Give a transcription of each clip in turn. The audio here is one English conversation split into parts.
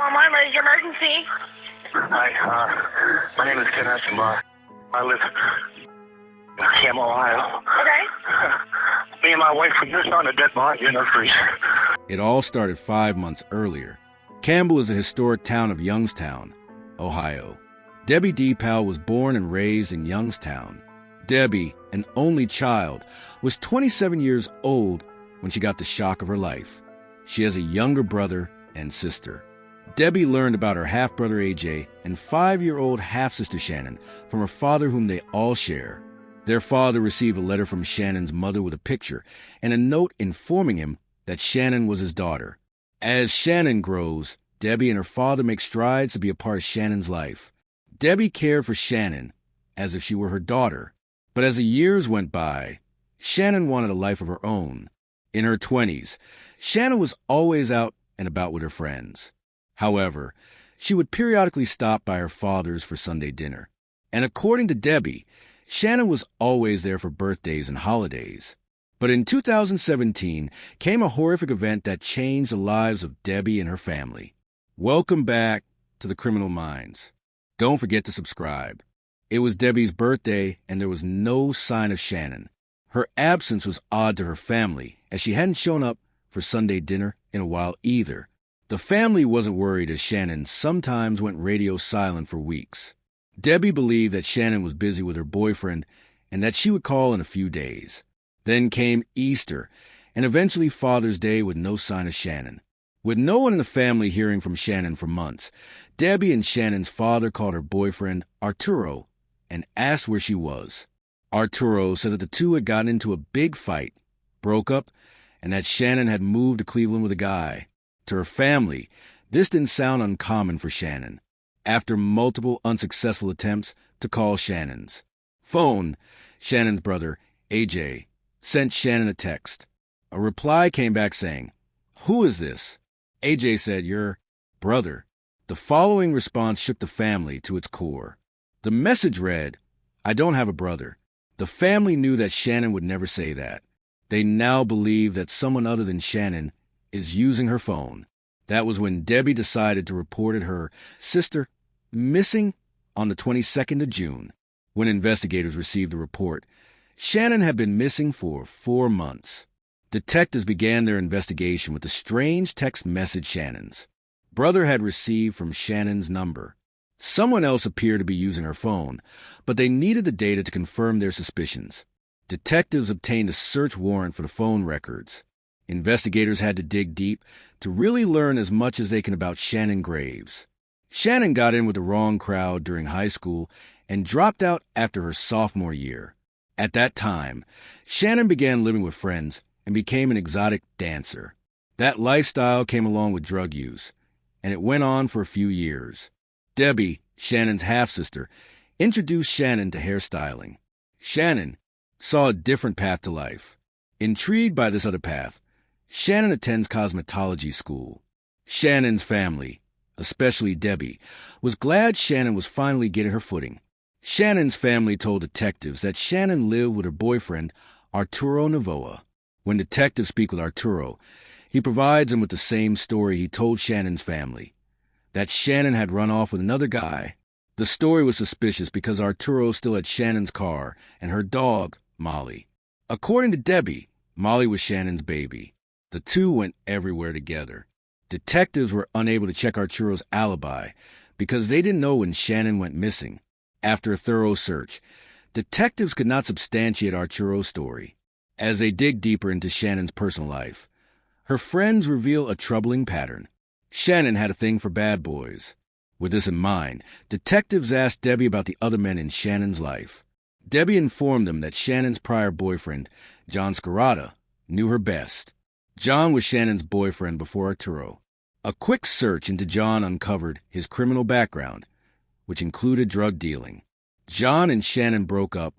My major emergency. Hi, my name is Ken Escobar. I live in Campbell, Ohio. Okay. Me and my wife, we just found a dead body in our freezer. It all started 5 months earlier. Campbell is a historic town of Youngstown, Ohio. Debbie D. Powell was born and raised in Youngstown. Debbie, an only child, was 27 years old when she got the shock of her life. She has a younger brother and sister. Debbie learned about her half-brother AJ and 5-year-old half-sister Shannon from her father, whom they all share. Their father received a letter from Shannon's mother with a picture and a note informing him that Shannon was his daughter. As Shannon grows, Debbie and her father make strides to be a part of Shannon's life. Debbie cared for Shannon as if she were her daughter. But as the years went by, Shannon wanted a life of her own. In her 20s, Shannon was always out and about with her friends. However, she would periodically stop by her father's for Sunday dinner. And according to Debbie, Shannon was always there for birthdays and holidays. But in 2017 came a horrific event that changed the lives of Debbie and her family. Welcome back to the Criminal Minds. Don't forget to subscribe. It was Debbie's birthday, and there was no sign of Shannon. Her absence was odd to her family, as she hadn't shown up for Sunday dinner in a while either. The family wasn't worried, as Shannon sometimes went radio silent for weeks. Debbie believed that Shannon was busy with her boyfriend and that she would call in a few days. Then came Easter, and eventually Father's Day with no sign of Shannon. With no one in the family hearing from Shannon for months, Debbie and Shannon's father called her boyfriend, Arturo, and asked where she was. Arturo said that the two had gotten into a big fight, broke up, and that Shannon had moved to Cleveland with a guy. To her family, this didn't sound uncommon for Shannon. After multiple unsuccessful attempts to call Shannon's phone, Shannon's brother, AJ, sent Shannon a text. A reply came back saying, "Who is this?" AJ said, "Your brother." The following response shook the family to its core. The message read, "I don't have a brother." The family knew that Shannon would never say that. They now believe that someone other than Shannon is using her phone. That was when Debbie decided to report her sister missing on the 22nd of June. When investigators received the report, Shannon had been missing for 4 months. Detectives began their investigation with the strange text message Shannon's brother had received from Shannon's number. Someone else appeared to be using her phone, but they needed the data to confirm their suspicions. Detectives obtained a search warrant for the phone records. Investigators had to dig deep to really learn as much as they can about Shannon Graves. Shannon got in with the wrong crowd during high school and dropped out after her sophomore year. At that time, Shannon began living with friends and became an exotic dancer. That lifestyle came along with drug use, and it went on for a few years. Debbie, Shannon's half-sister, introduced Shannon to hairstyling. Shannon saw a different path to life. Intrigued by this other path, Shannon attends cosmetology school. Shannon's family, especially Debbie, was glad Shannon was finally getting her footing. Shannon's family told detectives that Shannon lived with her boyfriend, Arturo Novoa. When detectives speak with Arturo, he provides them with the same story he told Shannon's family, that Shannon had run off with another guy. The story was suspicious because Arturo still had Shannon's car and her dog, Molly. According to Debbie, Molly was Shannon's baby. The two went everywhere together. Detectives were unable to check Arturo's alibi because they didn't know when Shannon went missing. After a thorough search, detectives could not substantiate Arturo's story. As they dig deeper into Shannon's personal life, her friends reveal a troubling pattern. Shannon had a thing for bad boys. With this in mind, detectives asked Debbie about the other men in Shannon's life. Debbie informed them that Shannon's prior boyfriend, John Scarata, knew her best. John was Shannon's boyfriend before Arturo. A quick search into John uncovered his criminal background, which included drug dealing. John and Shannon broke up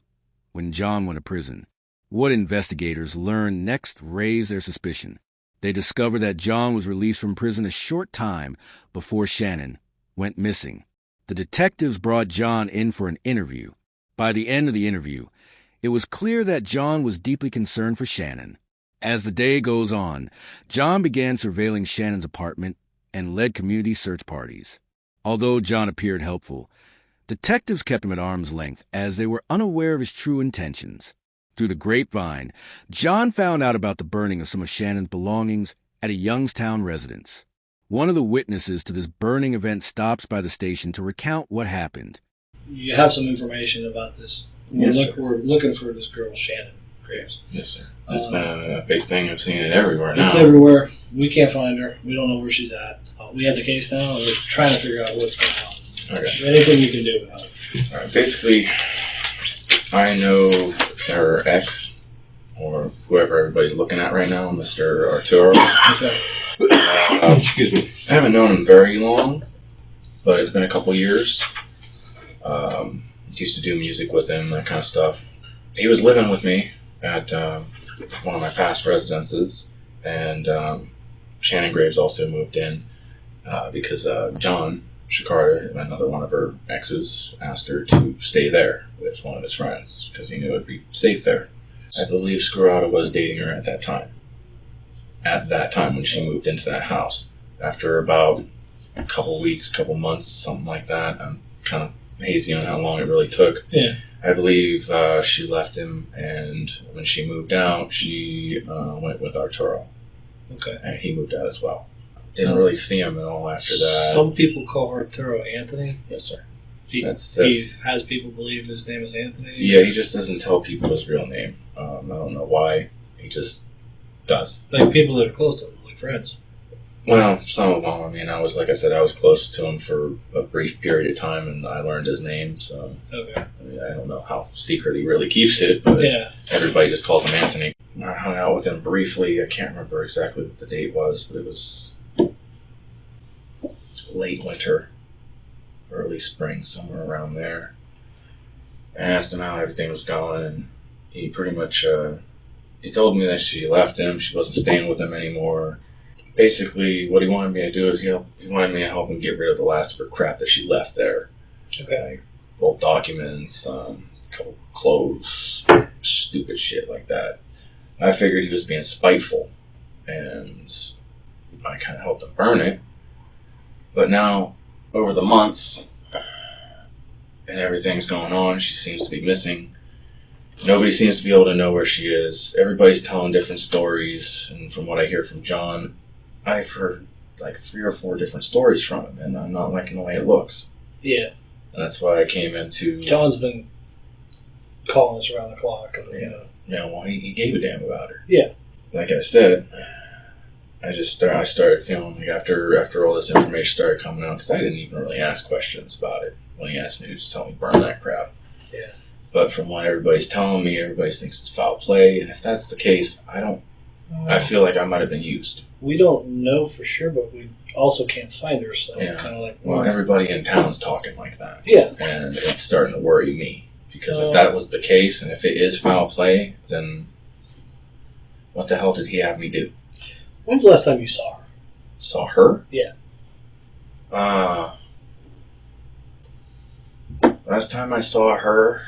when John went to prison. What investigators learned next raised their suspicion. They discovered that John was released from prison a short time before Shannon went missing. The detectives brought John in for an interview. By the end of the interview, it was clear that John was deeply concerned for Shannon. As the day goes on, John began surveilling Shannon's apartment and led community search parties. Although John appeared helpful, detectives kept him at arm's length as they were unaware of his true intentions. Through the grapevine, John found out about the burning of some of Shannon's belongings at a Youngstown residence. One of the witnesses to this burning event stops by the station to recount what happened. You have some information about this. We're looking for this girl, Shannon Graves. Yes, sir. That's been a big thing. I've seen it everywhere now. It's everywhere. We can't find her. We don't know where she's at. We have the case now, and we're trying to figure out what's going on. Okay. Anything you can do about it. All right. Basically, I know her ex, or whoever everybody's looking at right now, Mr. Arturo. Okay. Excuse me. I haven't known him very long, but it's been a couple years. Used to do music with him, that kind of stuff. He was living with me at one of my past residences, and Shannon Graves also moved in because John Shikarda, another one of her exes, asked her to stay there with one of his friends because he knew it would be safe there. I believe Scarada was dating her at that time. At that time when she moved into that house. After about a couple weeks, couple months, something like that, I'm kind of hazy on how long it really took. Yeah. I believe she left him, and when she moved out, she went with Arturo. Okay. And he moved out as well. Didn't really see him at all after that. Some people call Arturo Anthony. Yes, sir. He has people believe his name is Anthony. Yeah, he just doesn't tell people his real name. I don't know why. He just does. Like people that are close to him, like friends. Well, some of them. I mean, I was close to him for a brief period of time, and I learned his name. So, okay. I mean, I don't know how secret he really keeps it, but yeah, everybody just calls him Anthony. I hung out with him briefly. I can't remember exactly what the date was, but it was late winter, early spring, somewhere around there. I asked him how everything was going, and he pretty much he told me that she left him. She wasn't staying with him anymore. Basically, what he wanted me to do is, he wanted me to help him get rid of the last of her crap that she left there. Okay. Like old documents, a couple clothes, stupid shit like that. I figured he was being spiteful, and I kind of helped him burn it. But now, over the months, and everything's going on, she seems to be missing. Nobody seems to be able to know where she is. Everybody's telling different stories, and from what I hear from John, I've heard like 3 or 4 different stories from him, and I'm not liking the way it looks. Yeah. And that's why I came into... John's been calling us around the clock. Yeah, well, he gave a damn about her. Yeah. Like I said, I started feeling like after all this information started coming out, because I didn't even really ask questions about it. When he asked me to just tell me burn that crap. Yeah. But from what everybody's telling me, everybody thinks it's foul play, and if that's the case, I feel like I might have been used. We don't know for sure, but we also can't find her, so it's kind of like... Well, everybody in town's talking like that. Yeah. And it's starting to worry me, because if that was the case, and if it is foul play, then what the hell did he have me do? When's the last time you saw her? Saw her? Yeah. Last time I saw her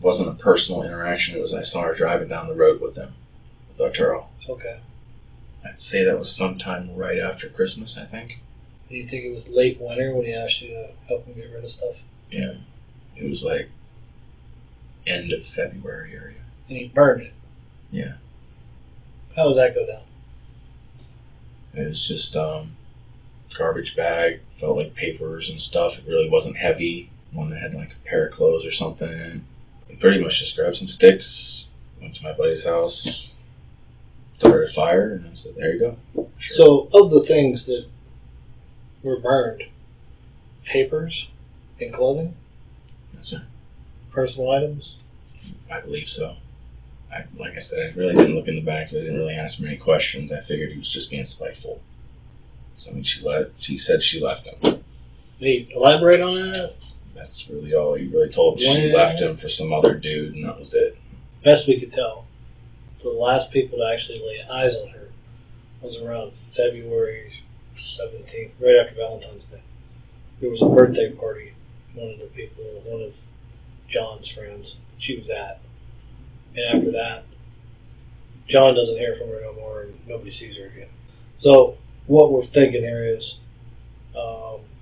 wasn't a personal interaction. It was I saw her driving down the road with him, with Arturo. Okay. I'd say that was sometime right after Christmas, I think. Do you think it was late winter when he asked you to help him get rid of stuff? Yeah. It was like end of February area. And he burned it? Yeah. How did that go down? It was just garbage bag, felt like papers and stuff. It really wasn't heavy. One that had like a pair of clothes or something. I pretty much just grabbed some sticks, went to my buddy's house, started a fire, and I said, there you go. Sure. So, of the things that were burned, papers and clothing? Yes, sir. Personal items? I believe so. Like I said, I really didn't look in the bags. I didn't really ask him any questions. I figured he was just being spiteful. So, I mean, she said she left him. Did he elaborate on that? That's really all he really told me. She left him for some other dude, and that was it. Best we could tell, the last people to actually lay eyes on her was around February 17th, right after Valentine's Day. There was a birthday party, one of John's friends, she was at. And after that, John doesn't hear from her no more, and nobody sees her again. So, what we're thinking here is,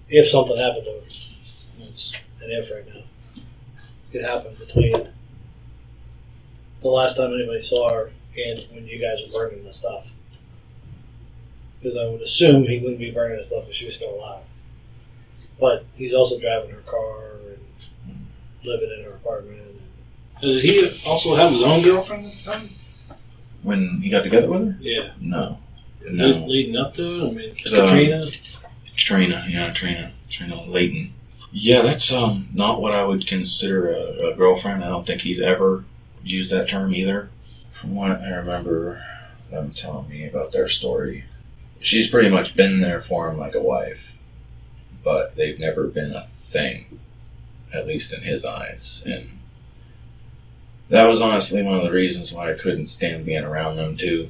if something happened to her, it's an if right now, it could happen between the last time anybody saw her and when you guys were burning the stuff. Because I would assume he wouldn't be burning the stuff if she was still alive. But he's also driving her car and living in her apartment. Did he also have his own girlfriend at the time? When he got together with her? Yeah. No. Leading up to it? I mean, Katrina? Trina Layton. Yeah, that's not what I would consider a girlfriend. I don't think he's ever used that term either. From what I remember them telling me about their story, she's pretty much been there for him like a wife, but they've never been a thing, at least in his eyes. And that was honestly one of the reasons why I couldn't stand being around them two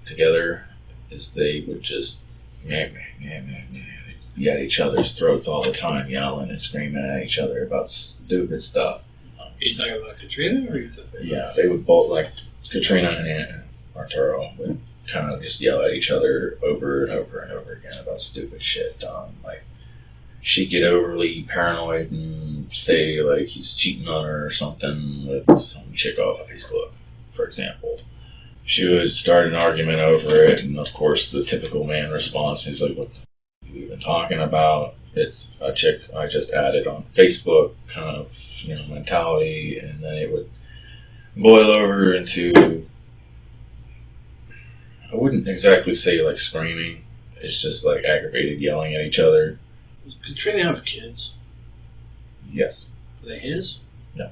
together, is they would just be at each other's throats all the time, yelling and screaming at each other about stupid stuff. Are you talking about Katrina, or are you talking about... Yeah, they would both, like Katrina and Arturo, would kind of just yell at each other over and over and over again about stupid shit. Like, she'd get overly paranoid and say, like, he's cheating on her or something with some chick off of Facebook, for example. She would start an argument over it, and of course the typical man response is like, what are you even talking about? It's a chick I just added on Facebook kind of, mentality, and then it would boil over into, I wouldn't exactly say like screaming, it's just like aggravated yelling at each other. Does Katrina have kids? Yes. Are they his? No.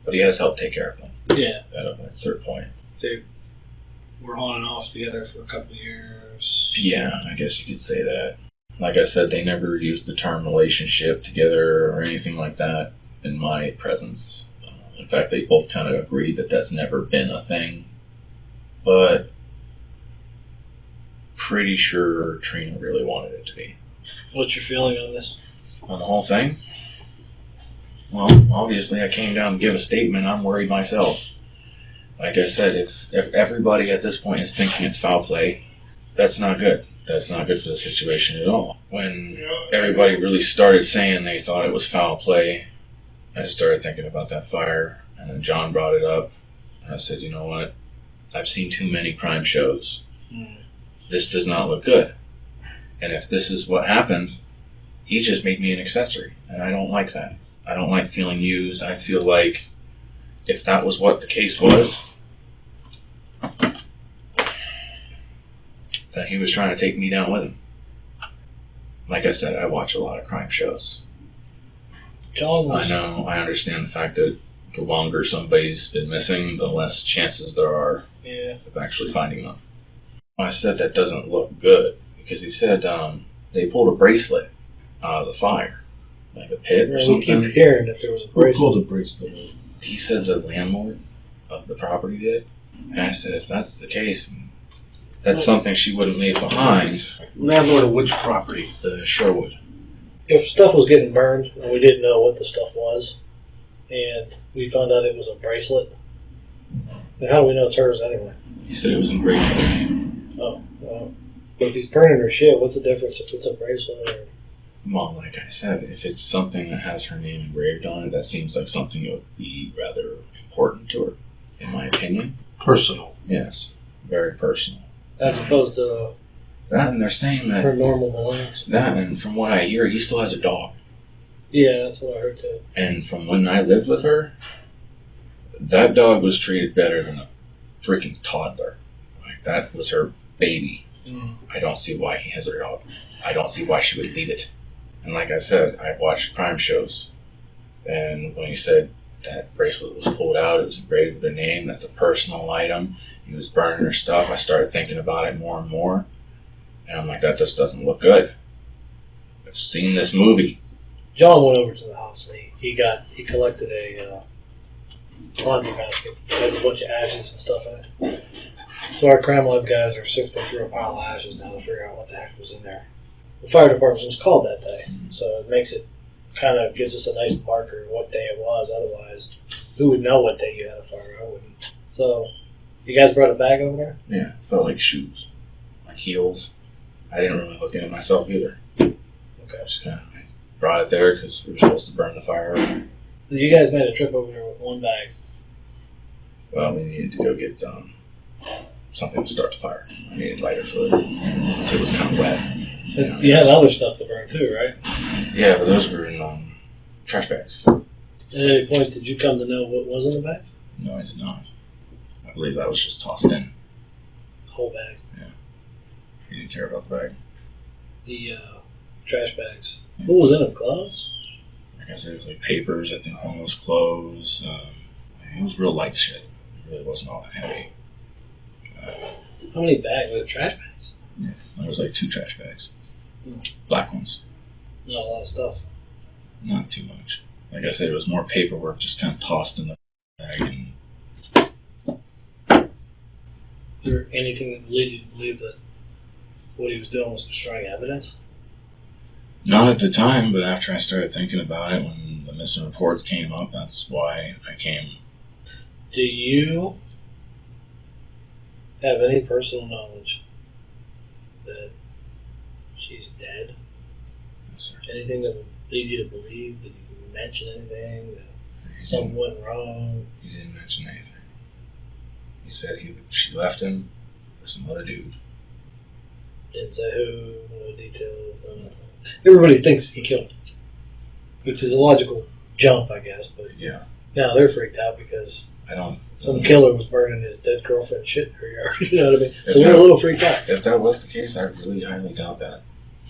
But he has helped take care of them. Yeah. At a certain point. They were on and off together for a couple of years. Yeah, I guess you could say that. Like I said, they never used the term relationship together or anything like that in my presence. In fact, they both kind of agreed that that's never been a thing. But pretty sure Trina really wanted it to be. What's your feeling on this? On the whole thing? Well, obviously I came down to give a statement. I'm worried myself. Like I said, if everybody at this point is thinking it's foul play, that's not good. That's not good for the situation at all. When everybody really started saying they thought it was foul play, I started thinking about that fire, and then John brought it up, and I said, you know what? I've seen too many crime shows. This does not look good. And if this is what happened, he just made me an accessory, and I don't like that. I don't like feeling used. I feel like if that was what the case was, then he was trying to take me down with him. Like I said, I watch a lot of crime shows. I know, I understand the fact that the longer somebody's been missing, the less chances there are of actually finding them. I said that doesn't look good, because he said they pulled a bracelet out of the fire. Like a pit or something. We keep hearing that there was a bracelet. Who pulled a bracelet? He said the landlord of the property did. And I said, if that's the case, that's something she wouldn't leave behind. Landlord of which property? The Sherwood. If stuff was getting burned and we didn't know what the stuff was, and we found out it was a bracelet, then how do we know it's hers anyway? He said it was engraved with her name. Oh, well. But if he's burning her shit, what's the difference if it's a bracelet or... Well, like I said, if it's something that has her name engraved on it, that seems like something that would be rather important to her, in my opinion. Personal. Yes, very personal. As opposed to that, and they're saying that her normal belongings. That, and from what I hear, he still has a dog. Yeah, that's what I heard too. And from when I lived with her, that dog was treated better than a freaking toddler. Like, that was her baby. I don't see why he has her dog. I don't see why she would leave it. And like I said, I've watched crime shows, and when he said that bracelet was pulled out, it was engraved with her name, that's a personal item, he was burning her stuff, I started thinking about it more and more, and I'm like, that just doesn't look good. I've seen this movie. John went over to the house, and he collected a laundry basket that has a bunch of ashes and stuff in it. So our crime lab guys are sifting through a pile of ashes now to figure out what the heck was in there. The fire department was called that day, so it makes it kind of gives us a nice marker of what day it was. Otherwise, who would know what day you had a fire? I wouldn't. So, you guys brought a bag over there? Yeah, it felt like shoes, like heels. I didn't really look into it myself either. Okay. I just kind of brought it there because we were supposed to burn the fire. You guys made a trip over there with one bag. Well, we needed to go get something to start the fire. I needed lighter fluid, so it was kind of wet. But you had other stuff to burn too, right? Yeah, but those were in trash bags. At any point, did you come to know what was in the bag? No, I did not. I believe that was just tossed in. The whole bag. He didn't care about the bag. The trash bags. What was in them? Clothes? Like I said, it was like papers. I think one was clothes. It was real light shit. It really wasn't all that heavy. How many bags? Were it trash bags? Yeah, there was like 2 trash bags. Hmm. Black ones. Not a lot of stuff. Not too much. Like I said, it was more paperwork just kind of tossed in the bag. And Is there anything that led you to believe that what he was doing was destroying evidence? not at the time, but after I started thinking about it, when the missing reports came up, that's why I came. Do you have any personal knowledge that she's dead? Yes, sir. Anything that would lead you to believe? Did you mention anything? That something went wrong? He didn't mention anything. He said she left him for some other dude. Didn't say who, no details, no nothing. Everybody thinks he killed him, which is a logical jump, I guess, but Yeah, now they're freaked out because I don't. some killer was burning his dead girlfriend's shit in her yard. You know what I mean? If So they're a that- little freaked out. If that was the case, I really highly doubt that.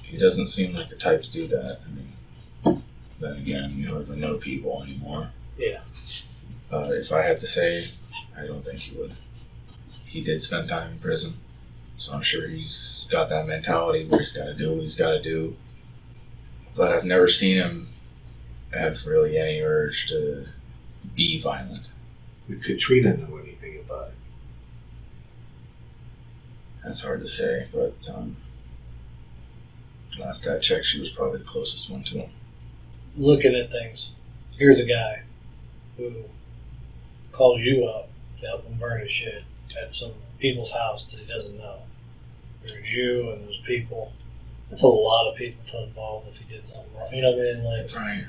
He doesn't seem like the type to do that. I mean, then again, you don't really know people anymore. Yeah. If I had to say, I don't think he would. He did spend time in prison, so I'm sure he's got that mentality where he's got to do what he's got to do. But I've never seen him have really any urge to be violent. Would Katrina know anything about it? That's hard to say, but last I checked, she was probably the closest one to him. Looking at things, here's a guy who calls you up to help him burn his shit at some people's house that he doesn't know. There's you and there's people. That's a lot of people to involve if he did something wrong. You know what I mean? Like, Right.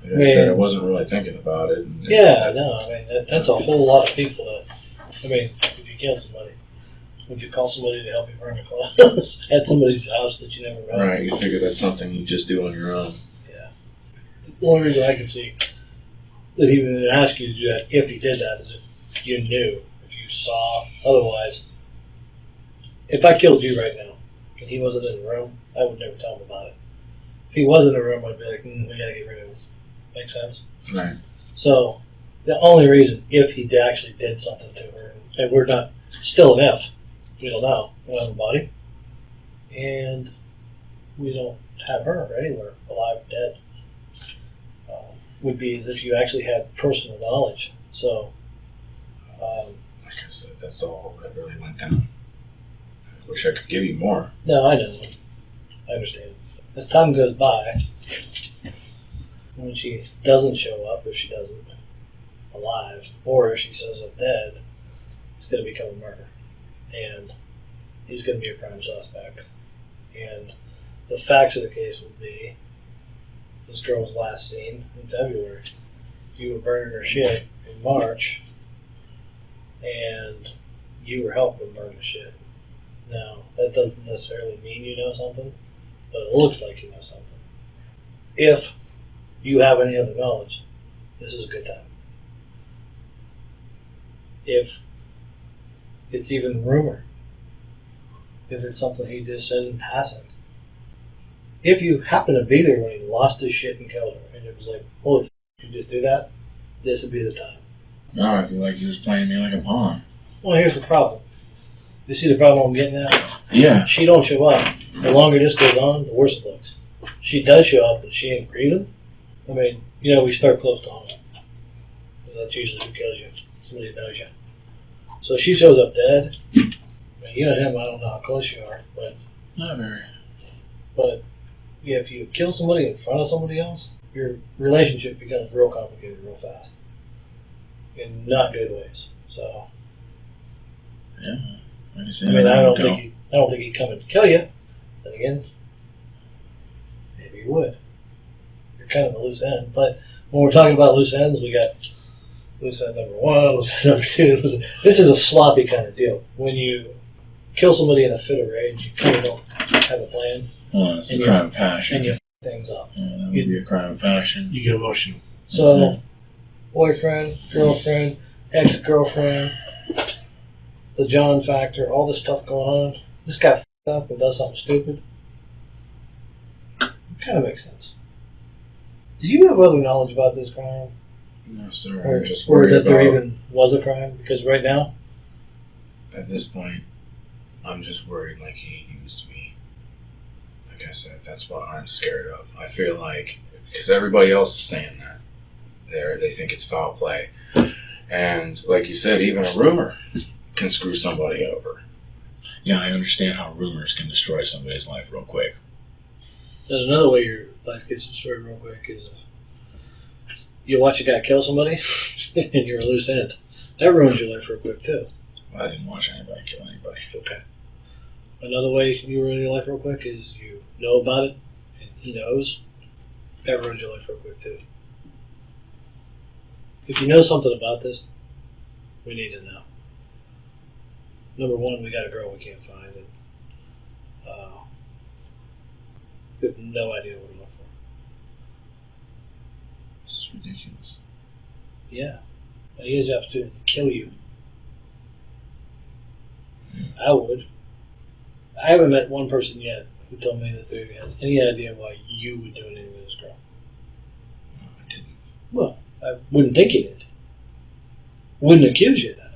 Like I said, I wasn't really thinking about it. yeah, no, I mean, that's a whole lot of people that, I mean, if you killed somebody, would you call somebody to help you burn a clothes at somebody's house that you never know? Right, you figure that's something you just do on your own. Yeah. The only reason I can see that he would ask you to do that, if he did that, is if you knew, if you saw. Otherwise, if I killed you right now and he wasn't in the room, I would never tell him about it. If he was in the room, I'd be like, we gotta get rid of him. Make sense? Right. So, the only reason, if he actually did something to her, and we're not, still an F, we don't know, we don't have a body, and we don't have her anywhere, alive, dead, would be as if you actually had personal knowledge. So, Like I said, that's all that really went down. I wish I could give you more. no, I know, I understand. As time goes by, when she doesn't show up, if she doesn't, alive, or if she shows up dead, it's going to become a murder. And he's going to be a prime suspect. And the facts of the case would be, this girl was last seen in February. You were burning her shit in March, and you were helping burn the shit. Now, that doesn't necessarily mean you know something, but it looks like you know something. If you have any other knowledge, this is a good time. If it's even rumor, if it's something he just said in passing, if you happen to be there when he lost his shit and killed her, and it was like, holy f***, you just do that, this would be the time. No, I feel like he was playing me like a pawn. Well, here's the problem. You see the problem I'm getting at? Yeah. She don't show up. The longer this goes on, the worse it looks. She does show up, but she ain't breathing. I mean, you know, we start close to home. Because that's usually who kills you. Somebody knows you. So she shows up dead. I mean, you and him, I don't know how close you are, but Not very. yeah, if you kill somebody in front of somebody else, your relationship becomes real complicated real fast. In not good ways. So Yeah. Like I said, I mean, I don't go. think he'd come and kill you, Then again, maybe you would. You're kind of a loose end. But when we're talking about loose ends, we got loose end number one, loose end number two. This is a sloppy kind of deal. When you kill somebody in a fit of rage, you kind of don't have a plan. Well, it's a crime of passion. And you f things up. Yeah, that would be a crime of passion. You get emotional. So, boyfriend, girlfriend, ex-girlfriend, the John factor, all this stuff going on. This guy f***ed up and does something stupid. It kind of makes sense. Do you have other knowledge about this crime? No, sir. Or, I'm just or worried that there about, even was a crime? Because right now, at this point, I'm just worried like he used me. Like I said, that's what I'm scared of. I feel like, because everybody else is saying that. They think it's foul play. And like you said, even a rumor can screw somebody over. Yeah, I understand how rumors can destroy somebody's life real quick. there's another way your life gets destroyed real quick is you watch a guy kill somebody and you're a loose end. That ruins your life real quick too. I didn't watch anybody kill anybody. Okay. Another way you ruin your life real quick is you know about it and he knows. That ruins your life real quick too. If you know something about this, we need to know. Number one, we got a girl we can't find, and we have no idea what to look for. It's ridiculous. Yeah, and he has the opportunity to kill you. I would. I haven't met one person yet who told me that they had any idea why you would do anything with this girl. No, I didn't. Well, I wouldn't think you did. Wouldn't accuse you of that.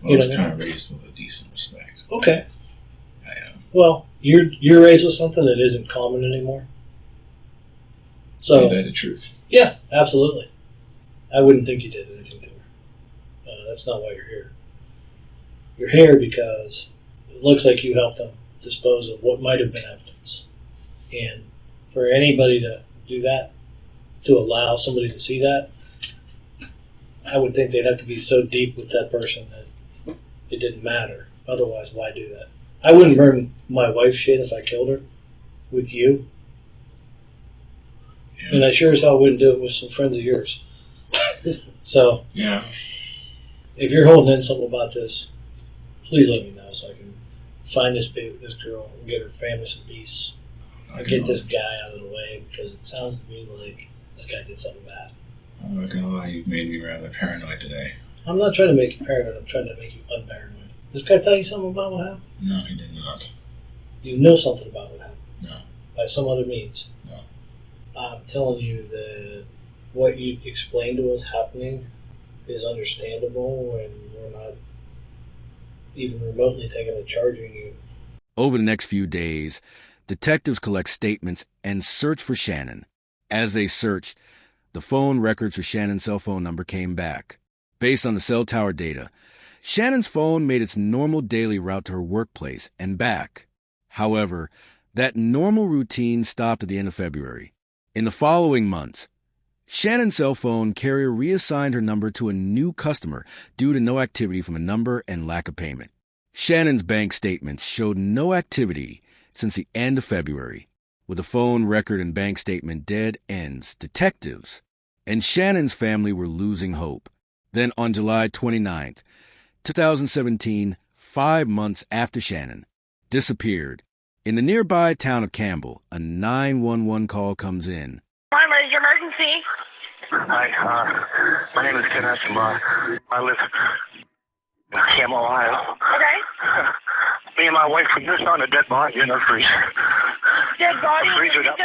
Well, You I was know, kind of raised with a decent respect. Okay. I am. Well, you're raised with something that isn't common anymore. So Ain't that the truth? yeah, absolutely. I wouldn't think you did anything to her. That's not why you're here. You're here because it looks like you helped them dispose of what might have been evidence. And for anybody to do that, to allow somebody to see that, I would think they'd have to be so deep with that person that it didn't matter. Otherwise, why do that? I wouldn't burn my wife's shit if I killed her with you. Yeah. And I sure as hell wouldn't do it with some friends of yours. So, Yeah. if you're holding in something about this, please let me know so I can find this baby, this girl, and get her family some peace. And get this guy out of the way, because it sounds to me like this guy did something bad. I'm not gonna lie, you've made me rather paranoid today. I'm not trying to make you paranoid, I'm trying to make you unparanoid. This guy tell you something about what happened? No, he did not. You know something about what happened? No. By some other means? No. I'm telling you that what you explained to us happening is understandable, and we're not even remotely thinking of charging you. Over the next few days, detectives collect statements and search for Shannon. As they searched, the phone records for Shannon's cell phone number came back. Based on the cell tower data, Shannon's phone made its normal daily route to her workplace and back. However, that normal routine stopped at the end of February. In the following months, Shannon's cell phone carrier reassigned her number to a new customer due to no activity from a number and lack of payment. Shannon's bank statements showed no activity since the end of February. With the phone record and bank statement dead ends, detectives and Shannon's family were losing hope. Then on July 29th, 2017, 5 months after Shannon disappeared, in the nearby town of Campbell, a 911 call comes in. Mom, is your emergency? Hi, my name is Ken Escobar. I live in Campbell, Ohio. Okay. Me and my wife, we just found a dead body in our freezer. Dead body? The freezer up.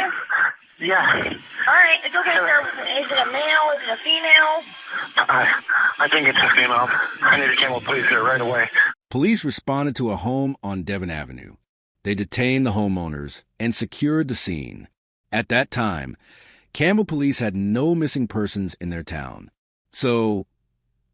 Yeah. Alright, it's okay, sir. Is it a male? Is it a female? I think it's a female. I need a Campbell police here right away. Police responded to a home on Devon Avenue. They detained the homeowners and secured the scene. At that time, Campbell police had no missing persons in their town. So,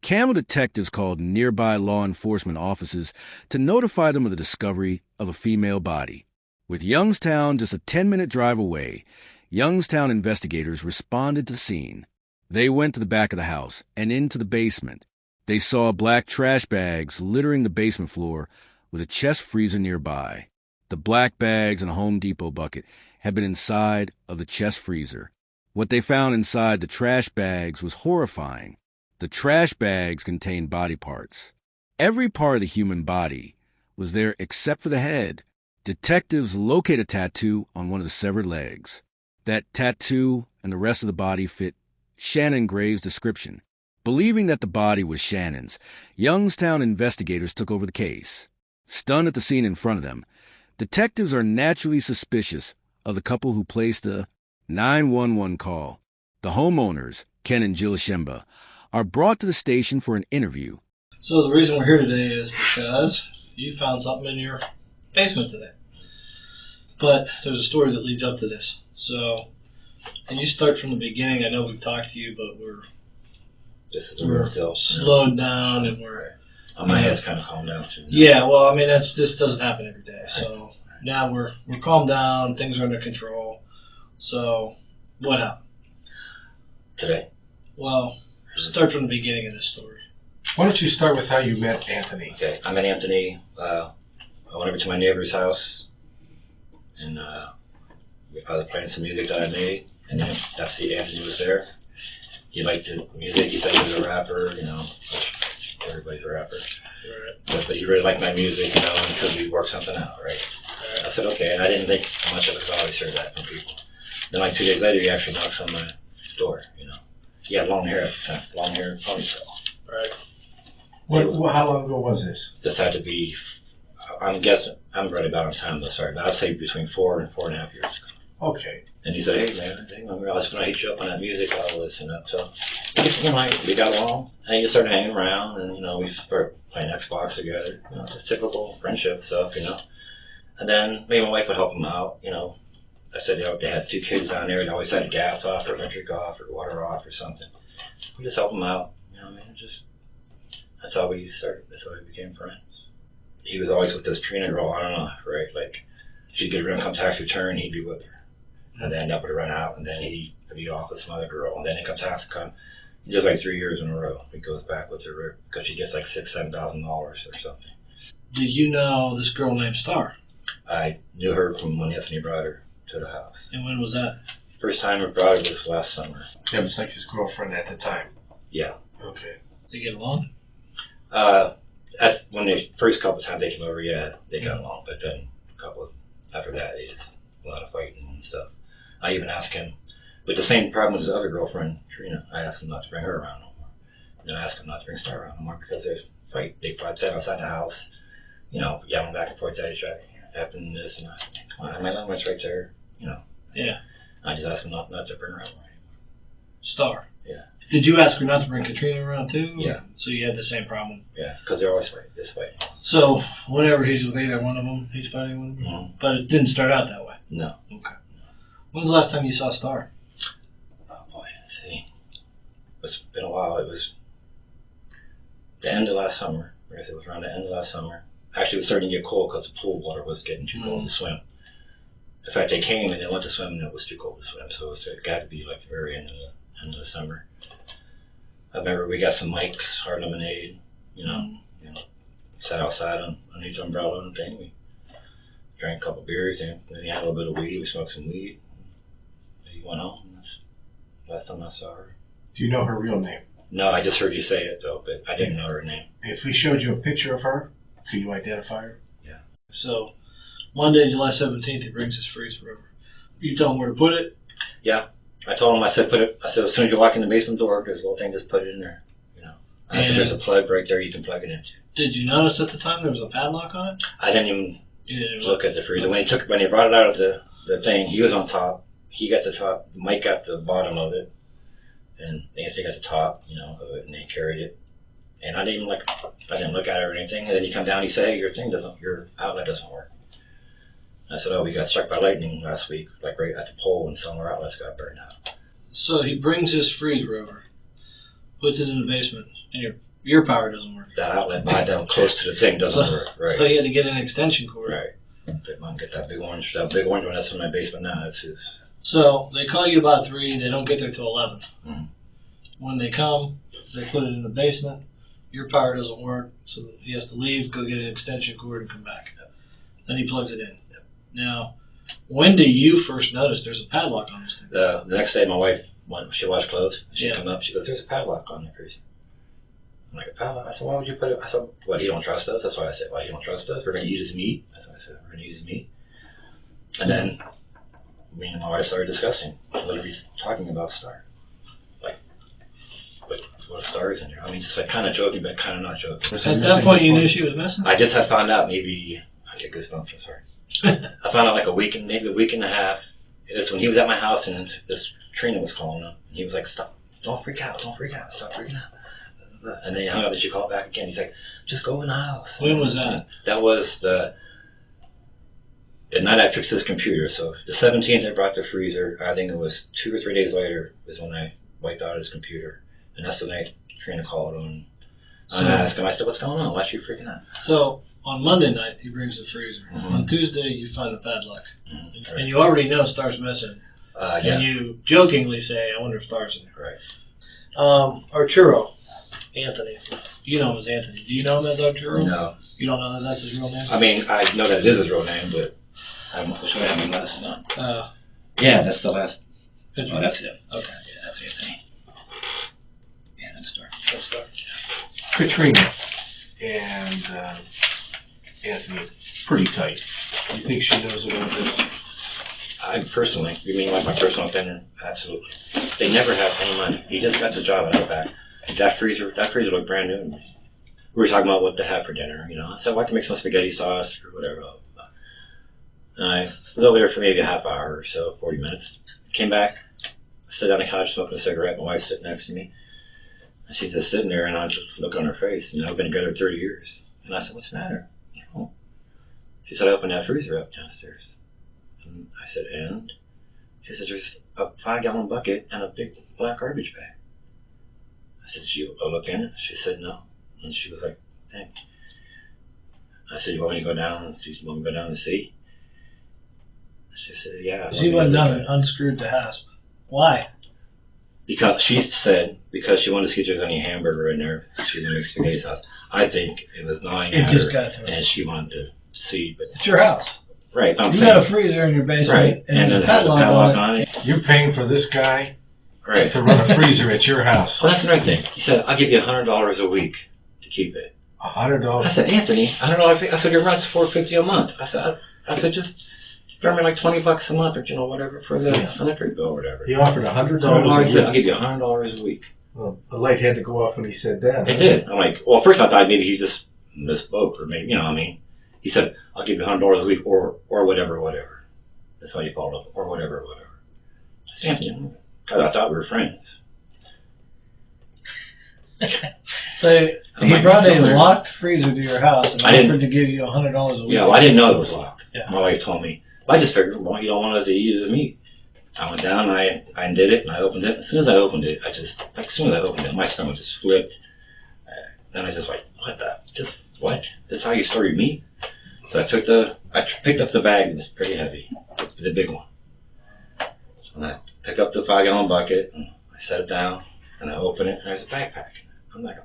Campbell detectives called nearby law enforcement offices to notify them of the discovery of a female body. With Youngstown just a 10-minute drive away, Youngstown investigators responded to the scene. They went to the back of the house and into the basement. They saw black trash bags littering the basement floor with a chest freezer nearby. The black bags in a Home Depot bucket had been inside of the chest freezer. What they found inside the trash bags was horrifying. The trash bags contained body parts. Every part of the human body was there except for the head. Detectives locate a tattoo on one of the severed legs. That tattoo and the rest of the body fit Shannon Gray's description. Believing that the body was Shannon's, Youngstown investigators took over the case. Stunned at the scene in front of them, detectives are naturally suspicious of the couple who placed the 911 call. The homeowners, Ken and Jill Shemba, are brought to the station for an interview. So the reason we're here today is because you found something in your basement today. But there's a story that leads up to this. So, can you start from the beginning? I know we've talked to you, but we're slowed down and My head's kind of calmed down too. Yeah, well, I mean, this doesn't happen every day. So now we're calmed down, things are under control. So, what happened Today? Well, start from the beginning of this story. Why don't you start with how you met Anthony? Okay, I met Anthony. I went over to my neighbor's house, and I was playing some music that I made, and then Anthony was there. He liked the music. He said he was a rapper, everybody's a rapper. Right. But he really liked my music, and could we work something out, right? I said, okay, and I didn't think much of it because I always heard that from people. Then 2 days later, he actually knocks on my door, He had long hair at the time, long hair ponytail. Right. How long ago was this? This had to be, I'm guessing, I'm running about on time though, sorry, but I'd say between 4 and 4.5 years ago. Okay. And he said, hey man, I was going to hit you up on that music, I'll listen up. So we got along, and he just started hanging around, and we started playing Xbox together, just typical friendship stuff, And then me and my wife would help him out, I said they had 2 kids down there, they always had gas off or electric off or water off or something. We just help them out, that's how we started, that's how we became friends. He was always with this Trina girl on and off, right? Like, she'd get her income tax return, he'd be with her. And then that would run out, and then he'd be off with some other girl, and then income tax would come. He does 3 years in a row. He goes back with her because she gets $6,000-7,000 or something. Did you know this girl named Star? I knew her from when Anthony brought her to the house. And when was that? First time I brought her was last summer. That was like his girlfriend at the time. Yeah. Okay. They get along? When the first couple times they came over, yeah, they got along. But then after that, they just a lot of fighting and stuff. I even asked him, with the same problem as his other girlfriend, Trina, I asked him not to bring her around no more. And then I asked him not to bring Star around no more because they fight. They sat outside the house, yelling back and forth at each other. Happened this and that. Come on, my language right there, Yeah. I just asked him not to bring her around anymore. Star? Yeah. Did you ask her not to bring Katrina around too? Yeah. So you had the same problem? Yeah, because they're always fighting this way. So whenever he's with either one of them, he's fighting one of them? Mm-hmm. But it didn't start out that way? No. Okay. When's the last time you saw Star? Oh boy, let's see. It's been a while. It was the end of last summer. I guess it was around the end of last summer. Actually, it was starting to get cold because the pool water was getting too cold to swim. In fact, they came and they went to swim and it was too cold to swim. So it got to be the very end of the summer. I remember we got some Mike's hard lemonade, sat outside underneath the umbrella and thing. We drank a couple beers and then he had a little bit of weed. We smoked some weed. He went home. That's the last time I saw her. Do you know her real name? No, I just heard you say it though, but I didn't know her name. If we showed you a picture of her, could you identify her? Yeah. So Monday, July 17th, he brings his freezer over. You tell him where to put it? Yeah. I told him, I said, as soon as you walk in the basement door, there's a little thing, just put it in there. I said, there's a plug right there you can plug it into. Did you notice at the time there was a padlock on it? I didn't even look at the freezer. When he brought it out of the thing, he was on top. He got the top. Mike got the bottom of it, and Anthony got the top, of it, and they carried it. And I didn't look at it or anything. And then he come down, he said, hey, your outlet doesn't work. I said, oh, we got struck by lightning last week, right at the pole, and some of our outlets got burned out. So he brings his freezer over, puts it in the basement, and your power doesn't work. That outlet down close to the thing doesn't work, right. So he had to get an extension cord. Right. But I get that big orange one that's in my basement now. It's his. So they call you about 3, they don't get there till 11. Mm-hmm. When they come, they put it in the basement, your power doesn't work, so he has to leave, go get an extension cord, and come back. Yep. Then he plugs it in. Yep. Now, when do you first notice there's a padlock on this thing? The next day, my wife, when she washed clothes, she Yeah. come up, she goes, "There's a padlock on the freezer." I'm like, "A padlock?" I said, "Why would you put it?" I said, "What, you don't trust us?" That's why I said, "Why, you don't trust us? We're going to eat his meat." That's what I said, "We're going to eat his meat." And then me and my wife started discussing what if he's talking about Star. Like, what if Star is in here? I mean, just like kind of joking, but kind of not joking. At that point, you knew she was missing? I just had found out maybe, I get goosebumps, I'm sorry. I found out like maybe a week and a half. It's when he was at my house and this Trina was calling him. And he was like, "Stop, don't freak out, stop freaking out." And then he hung up and she called back again. He's like, "Just go in the house." When was that? That was the night I fixed his computer. So the 17th I brought the freezer. I think it was 2 or 3 days later is when I wiped out his computer. And that's the night Trina called him. And I asked him, I said, "What's going on? Why are you freaking out?" So, on Monday night, he brings the freezer. Mhm. On Tuesday, you find the padlock. Mm-hmm. And you already know Star's missing. Yeah. And you jokingly say, "I wonder if Star's in there." Right. Arturo, Anthony. You know him as Anthony. Do you know him as Arturo? No. You don't know that that's his real name? I mean, I know that it is his real name, but which way I mean last name? Yeah, that's the last. Oh, that's it. Okay. Yeah, that's Anthony. Yeah, that's Star. That's Star. Katrina and Anthony, pretty tight. You think she knows about this? I personally, you mean like my personal opinion? Absolutely. They never have any money. He just got the job out of the back. That freezer looked brand new to me. We were talking about what to have for dinner, you know. I said, "Well, I can make some spaghetti sauce or whatever." And I was over there for maybe a half hour or so, 40 minutes. Came back, sit on the couch smoking a cigarette. My wife sitting next to me. And she's just sitting there, and I just look on her face. You know, I've been together 30 years. And I said, "What's the matter?" Oh. She said, "I opened that freezer up downstairs." And I said, "And?" She said, "There's a 5-gallon bucket and a big black garbage bag." I said, "Did you look in it?" She said, "No." And she was like, "Thank you." I said, "You want me to go down and see?" She said, "Yeah." She went down and unscrewed the hasp. Why? Because she said, because she wanted to see if there's any hamburger in there. She didn't make spaghetti sauce. I think it was gnawing It at just her, got to her. and she wanted to see. But It's your house. right, I'm You saying, got a freezer in your basement, right, and then there's a it has a padlock padlock on it. on it. You're paying for this guy Right. to run a freezer at your house. Well, that's another thing. He said, "I'll give you $100 a week to keep it." I $100. said, "Anthony, $100. I said, "Your rent's $450 a month." I said, "Just throw me like $20 a month, or you know, whatever for the electric bill or whatever." He offered $100 I a said, "I'll week. give you $100 a week." Well, the light had to go off when he said that. It did. I'm like, well, first I thought maybe he just misspoke, or maybe, you know what I mean? He said, "I'll give you $100 a week, or whatever." That's how you followed up, or whatever. I said, "Anthony, God, I thought we were friends." So I'm he like, brought a "No." locked freezer to your house and I didn't- offered to give you $100 a week. Yeah, well, I didn't know it was locked. Yeah. My wife told me. I just figured, well, you don't want us to eat the meat. I went down, I undid it, and I opened it. As soon as I opened it, my stomach just flipped. Then I just like, what? That's how you store your meat? So I picked up the bag. It was pretty heavy, the big one. And I picked up the 5-gallon bucket, and I set it down, and I open it, and there's a backpack. I'm like,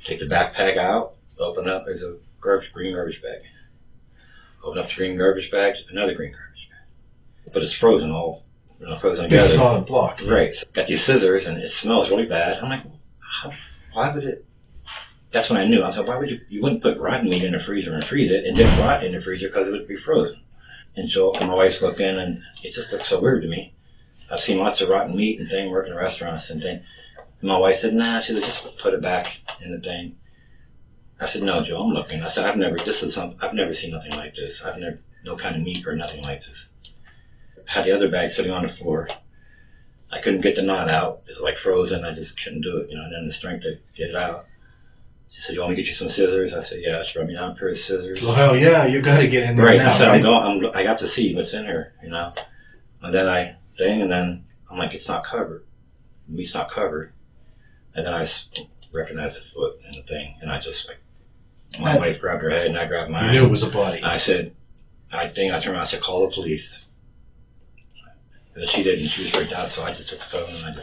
take the backpack out, open up, there's a green garbage bag. Open up the green garbage bag, another green garbage bag. But it's frozen frozen Big together. solid block. Right. So got these scissors, and it smells really bad. I'm like, why would it? That's when I knew. I was like, why would you wouldn't put rotten meat in the freezer and freeze it, and then rot in the freezer because it would be frozen. And Joel and my wife's looking, and it just looks so weird to me. I've seen lots of rotten meat and thing working in restaurants and thing. And my wife said, "Nah," she said, "just put it back in the thing." I said, "No, Joe, I'm looking." I said, I've never seen nothing like this. No kind of meat or nothing like this. I had the other bag sitting on the floor. I couldn't get the knot out. It was like frozen. I just couldn't do it, and then the strength to get it out. She said, "You want me to get you some scissors?" I said, "Yeah." She brought me down a pair of scissors. Well, hell yeah, you got to get in there Right. now. I said, right? I got to see what's in here, And then I'm like, it's not covered. Meat's not covered. And then I recognized the foot in the thing, and I just my wife grabbed her head, and I grabbed mine. You knew it was a body. And I said, I turned around, I said, "Call the police." But she didn't. She was freaked out, so I just took the phone, and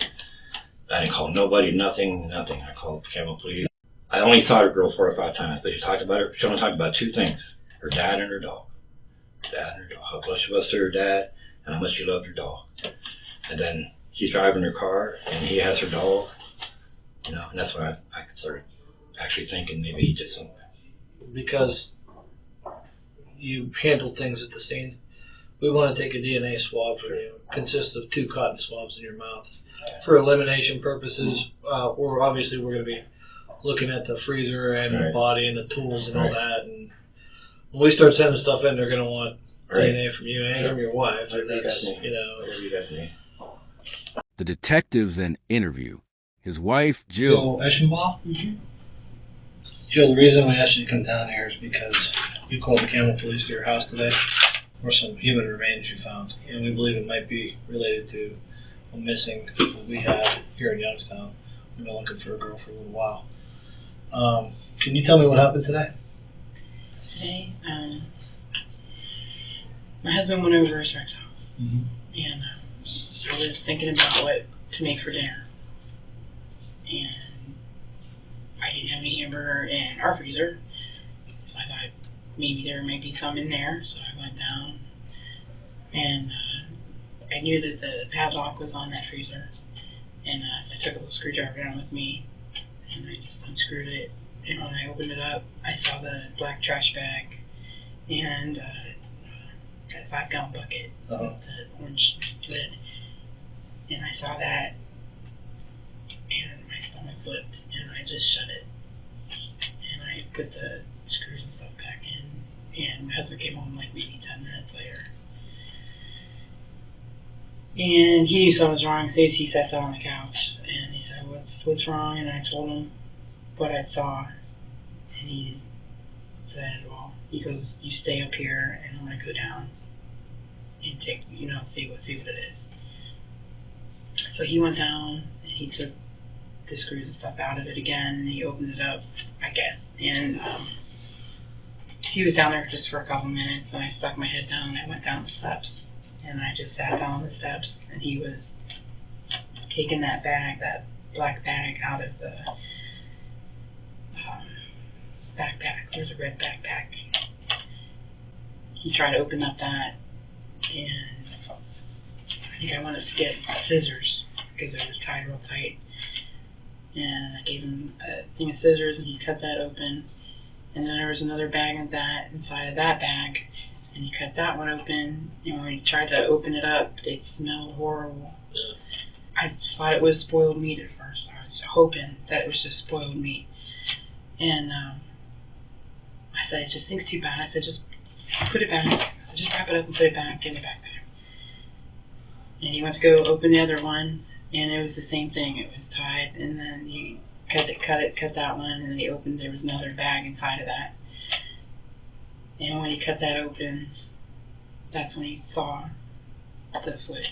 I didn't call nobody, nothing. I called the Camel Police. I only saw her girl 4 or 5 times, but she only talked about 2 things: her dad and her dog. dad and her dog, how close she was to her dad, and how much she loved her dog. And then he's driving her car, and he has her dog, you know, and that's when I started actually thinking maybe he did something. Because you handle things at the scene. We want to take a DNA swab from you. It consists of 2 cotton swabs in your mouth. For elimination purposes, we're going to be looking at the freezer and the body and the tools and all that. And when we start sending stuff in, they're going to want DNA from you and from your wife. And that's, you know. The detectives then interview his wife, Jill. Eschenbaugh? Jill, the reason we asked you to come down here is because you called the Campbell Police to your house today for some human remains you found. And we believe it might be related to a missing that we have here in Youngstown. We've been looking for a girl for a little while. Can you tell me what happened today? Today, my husband went over to his friend's house. And I was thinking about what to make for dinner. And I didn't have any hamburger in our freezer, so I thought maybe there might be some in there. So I went down, and I knew that the padlock was on that freezer, and so I took a little screwdriver down with me, and I just unscrewed it. And when I opened it up, I saw the black trash bag and that 5-gallon bucket with the orange lid, and I saw that, and my stomach flipped, and I just shut it, and I put the screws and stuff back in, and my husband came home like maybe 10 minutes later, and he knew something was wrong, so he sat down on the couch, and he said, what's wrong? And I told him what I saw, and he said, well, he goes, you stay up here, and I'm gonna go down and take, see what it is. So he went down, and he took the screws and stuff out of it again, and he opened it up, I guess, and he was down there just for a couple minutes, and I stuck my head down, and I went down the steps, and I just sat down on the steps, and he was taking that bag, that black bag, out of the backpack. There's a red backpack. He tried to open up that, and I think I wanted to get scissors because it was tied real tight. And I gave him a thing of scissors, and he cut that open. And then there was another bag of that inside of that bag, and he cut that one open. And when he tried to open it up, it smelled horrible. I just thought it was spoiled meat at first. I was hoping that it was just spoiled meat. And I said, it just stinks too bad. I said, just put it back. I said, just wrap it up and put it back in the backpack. And he went to go open the other one, and it was the same thing. It was tied, and then he cut that one, and then he opened, there was another bag inside of that. And when he cut that open, that's when he saw the foot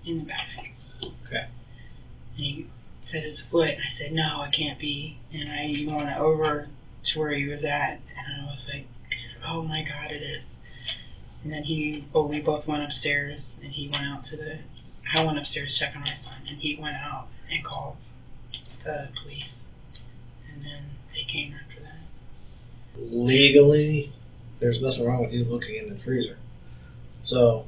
in the backpack. Okay. And he said, it's a foot. And I said, no, it can't be. And I went over to where he was at, and I was like, oh my God, it is. And then we both went upstairs, and he went out I went upstairs to check on my son, and he went out and called the police, and then they came after that. Legally, there's nothing wrong with you looking in the freezer. So,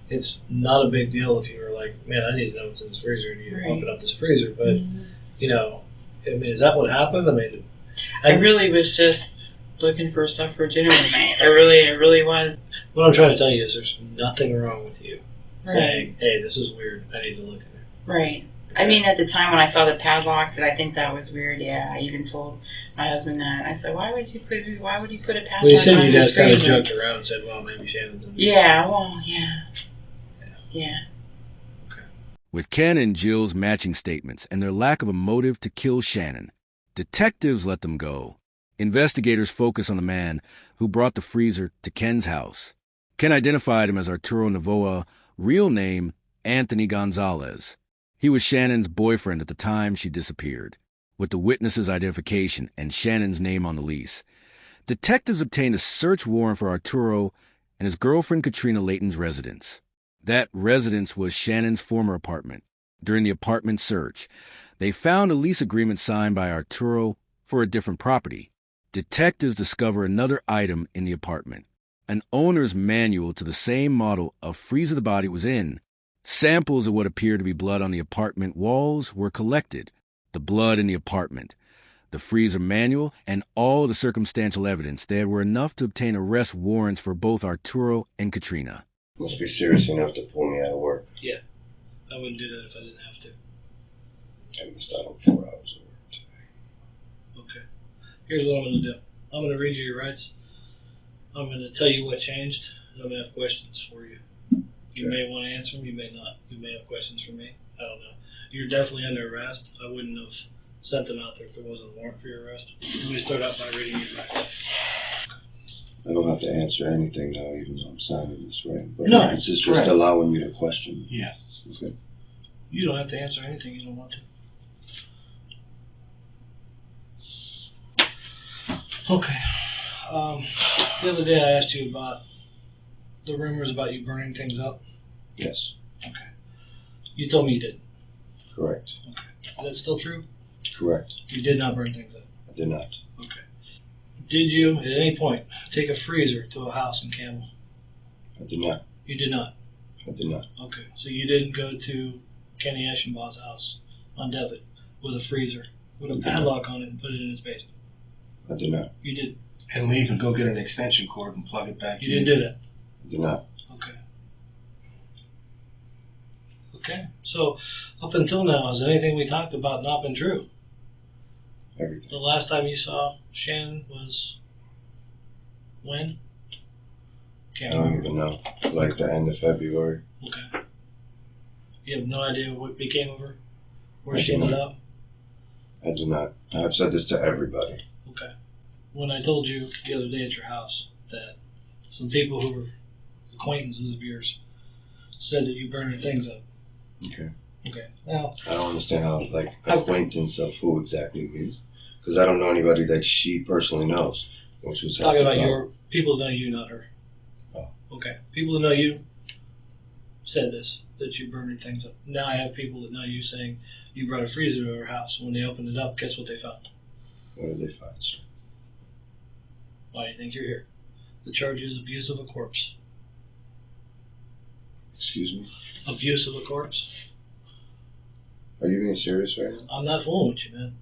it's not a big deal if you were like, man, I need to know what's in this freezer, and you open up this freezer, but, I mean, is that what happened? I mean, I really was just looking for stuff for dinner tonight. I really was. What I'm trying to tell you is there's nothing wrong with you saying, hey, this is weird, I need to look in it. Right. I mean, at the time when I saw the padlock, did I think that was weird? Yeah, I even told my husband that. I said, why would you put a padlock Well, you said on you your guys kind of freezer? joked around and said, well, maybe Shannon's in there. Yeah, well, yeah. With Ken and Jill's matching statements and their lack of a motive to kill Shannon, detectives let them go. Investigators focus on the man who brought the freezer to Ken's house. Ken identified him as Arturo Novoa, real name Anthony Gonzalez. He was Shannon's boyfriend at the time she disappeared. With the witness's identification and Shannon's name on the lease, detectives obtained a search warrant for Arturo and his girlfriend Katrina Layton's residence. That residence was Shannon's former apartment. During the apartment search, they found a lease agreement signed by Arturo for a different property. detectives discover another item in the apartment. An owner's manual to the same model of freezer the body was in. Samples of what appeared to be blood on the apartment walls were collected. The blood in the apartment, the freezer manual, and all the circumstantial evidence. There were enough to obtain arrest warrants for both Arturo and Katrina. Must be serious enough to pull me out of work. Yeah. I wouldn't do that if I didn't have to. I missed out on 4 hours of work today. Okay. Here's what I'm going to do. I'm going to read you your rights. I'm going to tell you what changed, and I'm going to have questions for you. You may want to answer them, you may not. You may have questions for me. I don't know. You're definitely under arrest. I wouldn't have sent them out there if there wasn't a warrant for your arrest. Let me start out by reading your rights. I don't have to answer anything now, even though I'm signing this, right? But No, it's just correct. allowing me to question. Yeah. Okay. You don't have to answer anything you don't want to. Okay. The other day I asked you about the rumors about you burning things up. Yes. Okay. You told me you did. Correct. Okay. Is that still true? Correct. You did not burn things up. I did not. Okay. Did you, at any point, take a freezer to a house in Campbell? I did not. You did not. I did not. Okay. So you didn't go to Kenny Eschenbaugh's house on Devitt with a freezer, with a padlock on it and put it in his basement? I did not. You did. And leave and go get an extension cord and plug it back You in. didn't do that. I did not. Okay. Okay. So, up until now, has anything we talked about not been true? Everything. The last time you saw Shannon was when? I Can't don't remember. even know. Like the end of February. Okay. You have no idea what became of her? Where I she do ended not. up? I do not. I have said this to everybody. Okay. When I told you the other day at your house that some people who were acquaintances of yours said that you burned things up. Okay. Okay. Now, I don't understand how, like, acquaintance of who exactly means. Because I don't know anybody that she personally knows. Which was talking about half the your people who know you, not her. Oh. Okay. People who know you said this, that you burned things up. Now I have people that know you saying you brought a freezer to her house. When they opened it up, guess what they found? What did they find, sir? Why do you think you're here? The charge is abuse of a corpse. Excuse me? Abuse of a corpse? Are you being serious right now? I'm not fooling with you, man.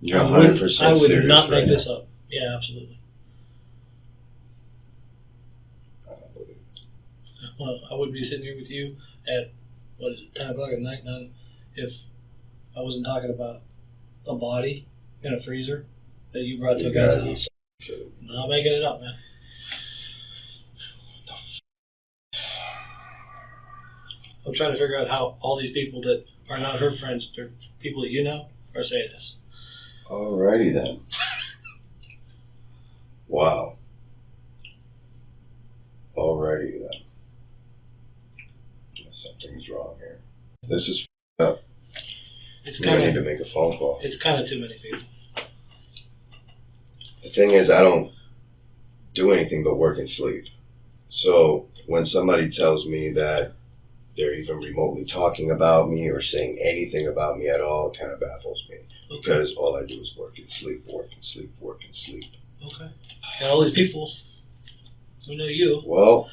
You're I 100% would serious not right make now. this up. Yeah, absolutely. I don't believe it. Well, I wouldn't be sitting here with you at, 10 o'clock at night, none, if I wasn't talking about a body in a freezer that you brought to a You guy's gotta be house. kidding me. I'm not making it up, man. I'm trying to figure out how all these people that are not her friends, they're people that you know, are saying this. Alrighty then. Wow. Alrighty then. Something's wrong here. This is up. It's I need kind to of make a phone call. too many people. The thing is, I don't do anything but work and sleep. So when somebody tells me that they're even remotely talking about me or saying anything about me at all, it kind of baffles me. Because all I do is work and sleep, work and sleep, work and sleep. Okay. And all these people who know you. Well,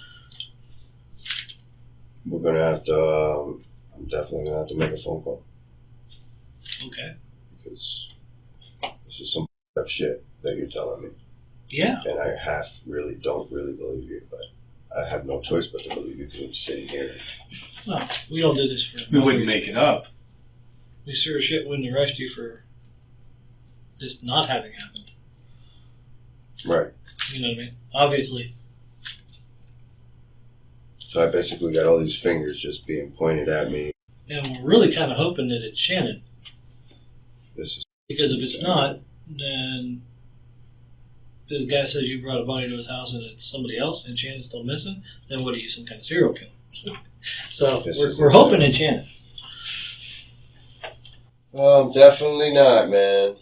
we're gonna have to. I'm definitely gonna have to make a phone call Okay. because this is some up shit that you're telling me, Yeah. and I don't really believe you, but I have no choice but to believe you because I'm sitting here. Well, we don't do this for. We wouldn't make it up. We sure as shit wouldn't arrest you for this not having happened. Right. You know what I mean? Obviously. So I basically got all these fingers just being pointed at me. And we're really kind of hoping that it's Shannon. This is Because if it's not, then this guy says you brought a body to his house and it's somebody else and Shannon's still missing, then what are you, some kind of serial killer? So This is we're hoping it's Shannon. definitely not, man.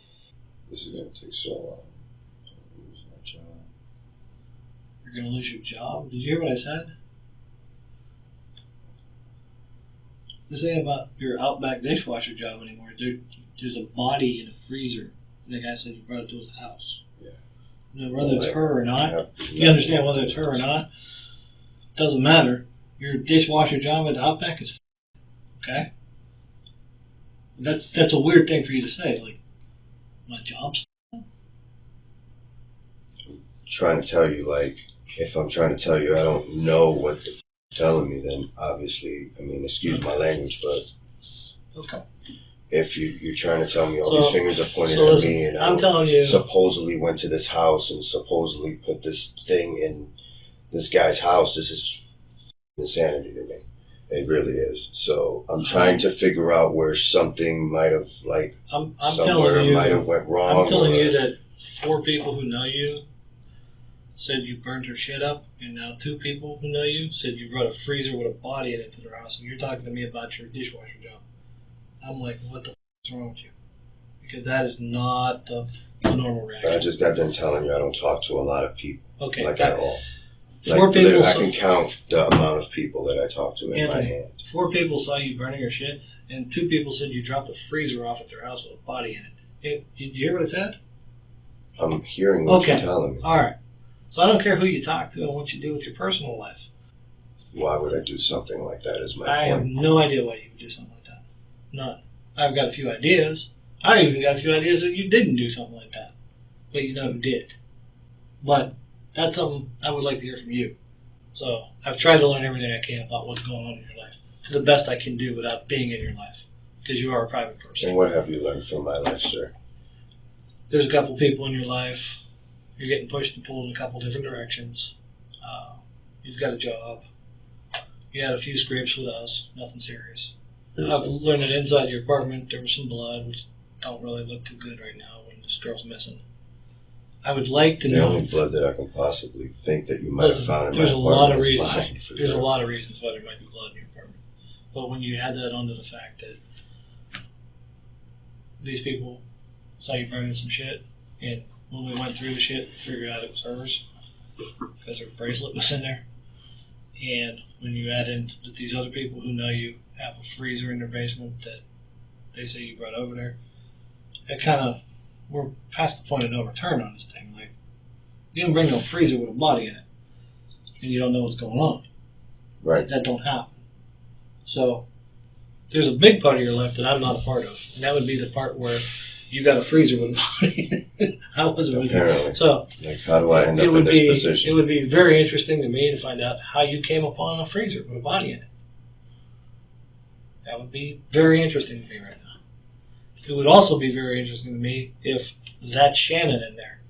This is gonna take so long. I'm gonna lose my job. You're going to lose your job? Did you hear what I said? This ain't about your Outback dishwasher job anymore. There's a body in a freezer. And the guy said you brought it to his house. Yeah. Whether it's her or not, have you understand whether it's her or not, doesn't matter. Your dishwasher job at Outback is okay. That's a weird thing for you to say. Like, my job's trying to tell you, like, if I'm trying to tell you I don't know what the telling me, then obviously, I mean, excuse my language, but okay. if you're trying to tell me all So- these fingers are pointing so at listen, me, and I'm I telling you, supposedly went to this house and supposedly put this thing in this guy's house, this is insanity to me. It really is. So I'm trying to figure out where something might have, like, I'm somewhere telling you, might have went wrong. I'm telling or- you that 4 people who know you said you burned her shit up, and now 2 people who know you said you brought a freezer with a body in it to their house, and you're talking to me about your dishwasher job. I'm like, what the is wrong with you? Because that is not the normal reaction. I just got done telling you I don't talk to a lot of people, Okay, like that- at all. 4 Like, people. literally, I can count the amount of people that I talk to in my Anthony, hand. 4 people saw you burning your shit, and 2 people said you dropped the freezer off at their house with a body in it. Did you hear what it said? I'm hearing what Okay. you're telling me. All right. So I don't care who you talk to and what you do with your personal life. Why would I do something like that? Is my I have point. no idea why you would do something like that. None. I've got a few ideas. I even got a few ideas that you didn't do something like that. But you know who did. But that's something I would like to hear from you. So I've tried to learn everything I can about what's going on in your life to the best I can do without being in your life. Because you are a private person. And what have you learned from my life, sir? There's a couple people in your life. You're getting pushed and pulled in a couple different directions. You've got a job. You had a few scrapes with us. Nothing serious. I've learned that inside your apartment there was some blood, which don't really look too good right now when this girl's missing. I would like to The know. only blood that I can possibly think that you might have Listen, found in there's my a lot of apartment is reasons. mine, for There's a sure. lot of reasons why there might be blood in your apartment. But when you add that onto the fact that these people saw you burning some shit, and when we went through the shit, figured out it was hers because her bracelet was in there. And when you add in that these other people who know you have a freezer in their basement that they say you brought over there, it kind of, we're past the point of no return on this thing. Like, you didn't bring no freezer with a body in it, and you don't know what's going on. Right. That don't happen. So there's a big part of your life that I'm not a part of, and that would be the part where you got a freezer with a body in it. I wasn't with you. Apparently. So Like, how do I end up in this it position? would be very interesting to me to find out how you came upon a freezer with a body in it. That would be very interesting to me right now. It would also be very interesting to me if that's Shannon in there.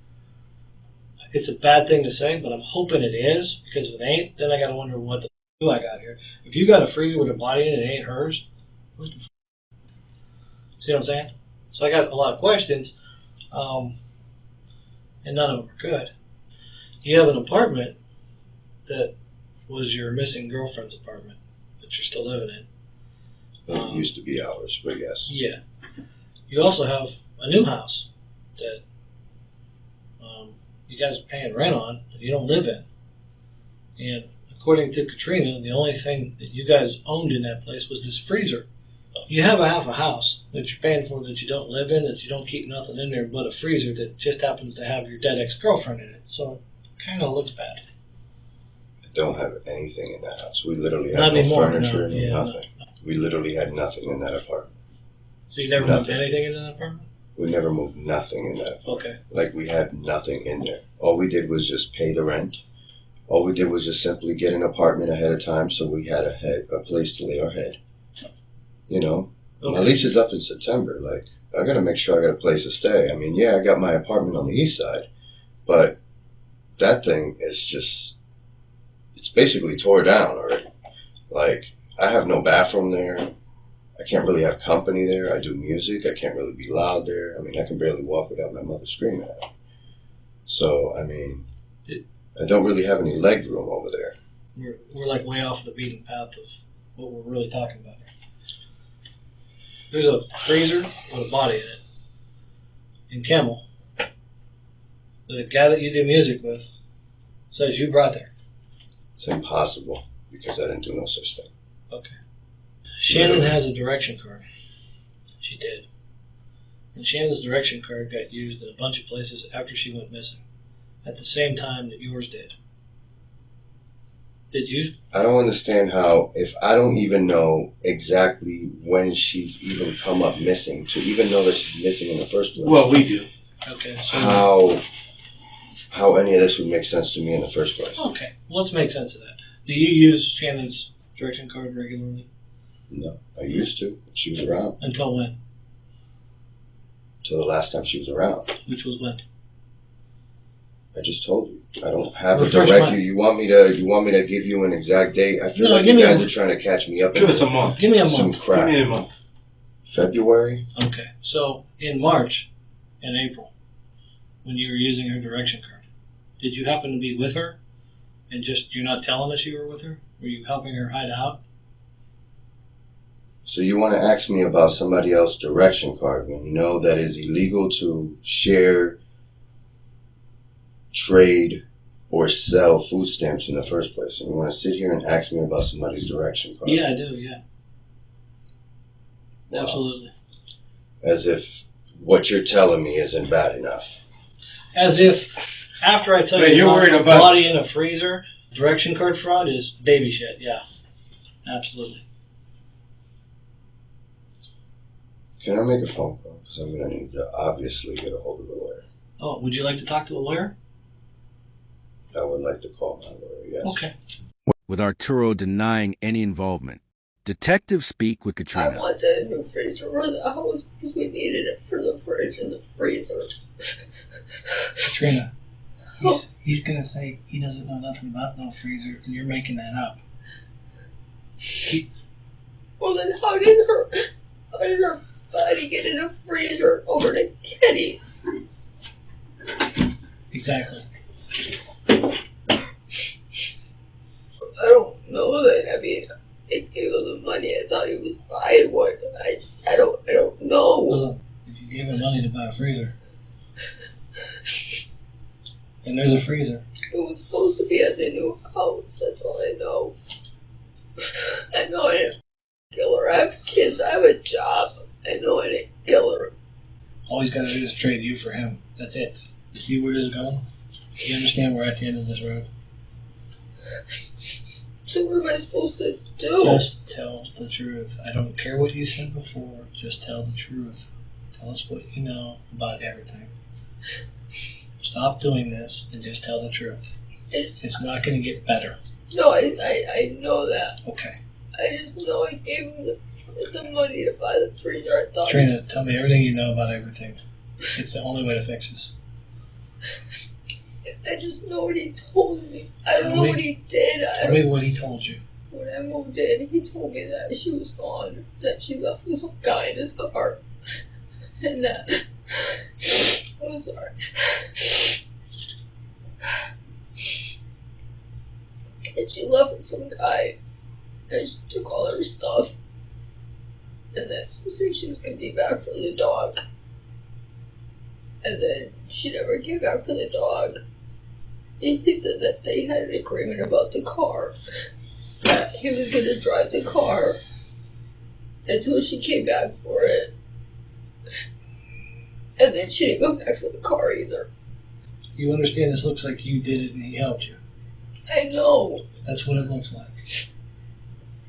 It's a bad thing to say, but I'm hoping it is, because if it ain't, then I gotta wonder what the do I got here. If you got a freezer with a body in it and it ain't hers, what the see what I'm saying? So I got a lot of questions, and none of them are good. You have an apartment that was your missing girlfriend's apartment that you're still living in. It used to be ours, but yes. Yeah. You also have a new house that you guys are paying rent on that you don't live in. And according to Katrina, the only thing that you guys owned in that place was this freezer. You have a half a house that you're paying for that you don't live in, that you don't keep nothing in there but a freezer that just happens to have your dead ex-girlfriend in it. So it kind of looks bad. I don't have anything in that house. We literally had Not no anymore, furniture, no. Yeah, no, nothing. We literally had nothing in that apartment. So you never moved Nothing. anything into that apartment? We never moved nothing in that apartment. Okay. Like, we had nothing in there. All we did was just pay the rent. All we did was just simply get an apartment ahead of time so we had a place to lay our head. You know? My lease is up in September. Like, I gotta make sure I got a place to stay. I mean, yeah, I got my apartment on the east side, but that thing is just, it's basically tore down already. Like, I have no bathroom there. I can't really have company there. I do music. I can't really be loud there. I mean, I can barely walk without my mother screaming at me. So, I mean, I don't really have any leg room over there. We're like way off the beaten path of what we're really talking about here. There's a freezer with a body in it in Camel that the guy that you do music with says you brought there. It's impossible because I didn't do no such thing. Okay. Shannon has a direction card. She did. And Shannon's direction card got used in a bunch of places after she went missing. at the same time that yours did. Did you? I don't understand how, if I don't even know exactly when she's even come up missing, to even know that she's missing in the first place. Well, we do. Okay, so how any of this would make sense to me in the first place. okay, well, let's make sense of that. Do you use Shannon's direction card regularly? No, I used to. She was around. Until when? Till the last time she was around. Which was when? I just told you. I don't have to Refresh direct my- you. You want me to give you an exact date? I feel No, like give you me guys a- are trying to catch me up. Give us a month. Give me a some month. crap. Give me a month. February? Okay, so in March and April, when you were using her direction card, did you happen to be with her and just you're not telling us you were with her? Were you helping her hide out? So you want to ask me about somebody else's direction card when you know that it's illegal to share, trade, or sell food stamps in the first place. And you want to sit here and ask me about somebody's direction card? Yeah, I do, yeah. Wow. Absolutely. As if what you're telling me isn't bad enough. As if after I tell Wait, you you're about worried a about- body in a freezer, direction card fraud is baby shit, yeah. Absolutely. Can I make a phone call? Because I'm going to need to obviously get a hold of a lawyer. Oh, would you like to talk to a lawyer? I would like to call my lawyer, yes. Okay. With Arturo denying any involvement, detectives speak with I Katrina. wanted a new freezer for the house because we needed it for the fridge and the freezer. Katrina, he's going to say he doesn't know nothing about no freezer, and you're making that up. Well, then how did her body get in a freezer over to Kenny's? Exactly. I don't know that. I mean, I gave him the money. I thought he was buying one. I don't know. Listen, if you gave him money to buy a freezer, and there's a freezer, It was supposed to be at the new house. That's all I know. I know I didn't kill her. I have kids. I have a job. I know I didn't kill her. all he's got to do is trade you for him. That's it. You see where this is going? You understand we're at the end of this road? So what am I supposed to do? Just tell the truth. I don't care what you said before. Just tell the truth. Tell us what you know about everything. Stop doing this and just tell the truth. It's not going to get better. No, I know that. Okay. I just know I gave him the money to buy the freezer. I thought. Trina, tell me everything you know about everything. It's the only way to fix this. I just know what he told me. I don't Tell know me. what he did. Tell me what he told you. When I moved in, he told me that she was gone, that she left with some guy in his car, and that. I'm sorry. And she left with some guy, and she took all her stuff, and then she said she was gonna be back for the dog, and then she never came back for the dog. And he said that they had an agreement about the car, that he was gonna drive the car until she came back for it. And then she didn't go back for the car either. You understand this looks like you did it and he helped you. I know. That's what it looks like.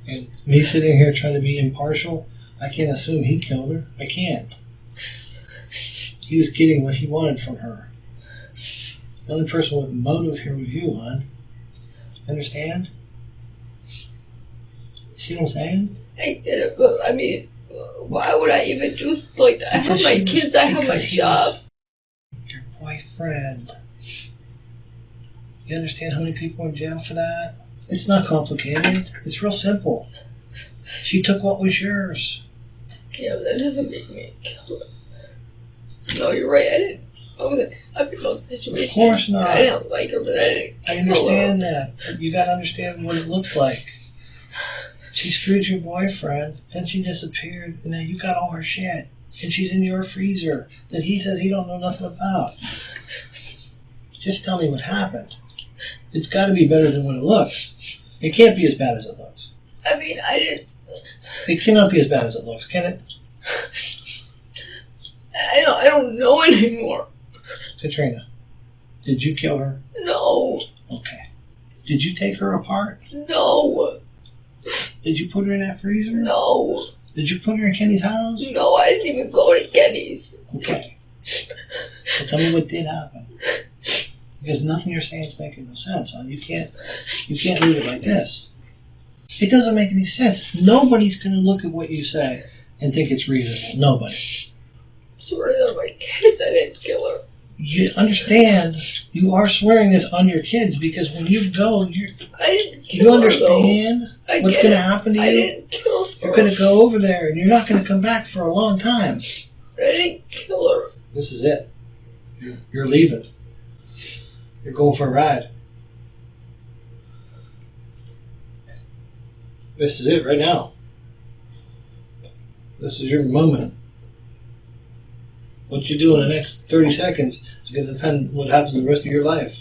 And me sitting here trying to be impartial, I can't assume he killed her. I can't. He was getting what he wanted from her. The only person with motive here was you, hon. Understand? You see what I'm saying? I did it, but I mean, why would I even do something like that? I have Because my he was- kids, I have my because he job. was your boyfriend. You understand how many people are in jail for that? It's not complicated. It's real simple. She took what was yours. Yeah, but that doesn't make me kill her. No, you're right. I've been in a situation. Of course not. I didn't like her, but I didn't. I kill her. understand that, but you gotta understand what it looked like. She screwed your boyfriend, then she disappeared, and now you got all her shit, and she's in your freezer that he says he don't know nothing about. Just tell me what happened. It's got to be better than what it looks. It can't be as bad as it looks. I mean, I didn't. It cannot be as bad as it looks, can it? I don't know anymore. Katrina, Did you kill her? No. Okay. Did you take her apart? No. Did you put her in that freezer? No. Did you put her in Kenny's house? No, I didn't even go to Kenny's. Okay. So tell me what did happen. Because nothing you're saying is making no sense, huh? You can't leave it like this. It doesn't make any sense. Nobody's going to look at what you say and think it's reasonable. Nobody. Sorry, they're my kids. I didn't kill her. You understand, you are swearing this on your kids because when you go, I didn't kill you her, understand though. what's going to happen to I you? didn't kill her. You're going to go over there and you're not going to come back for a long time. I didn't kill her. This is it. You're leaving. You're going for a ride. This is it right now. This is your moment. What you do in the next 30 seconds is going to depend on what happens in the rest of your life.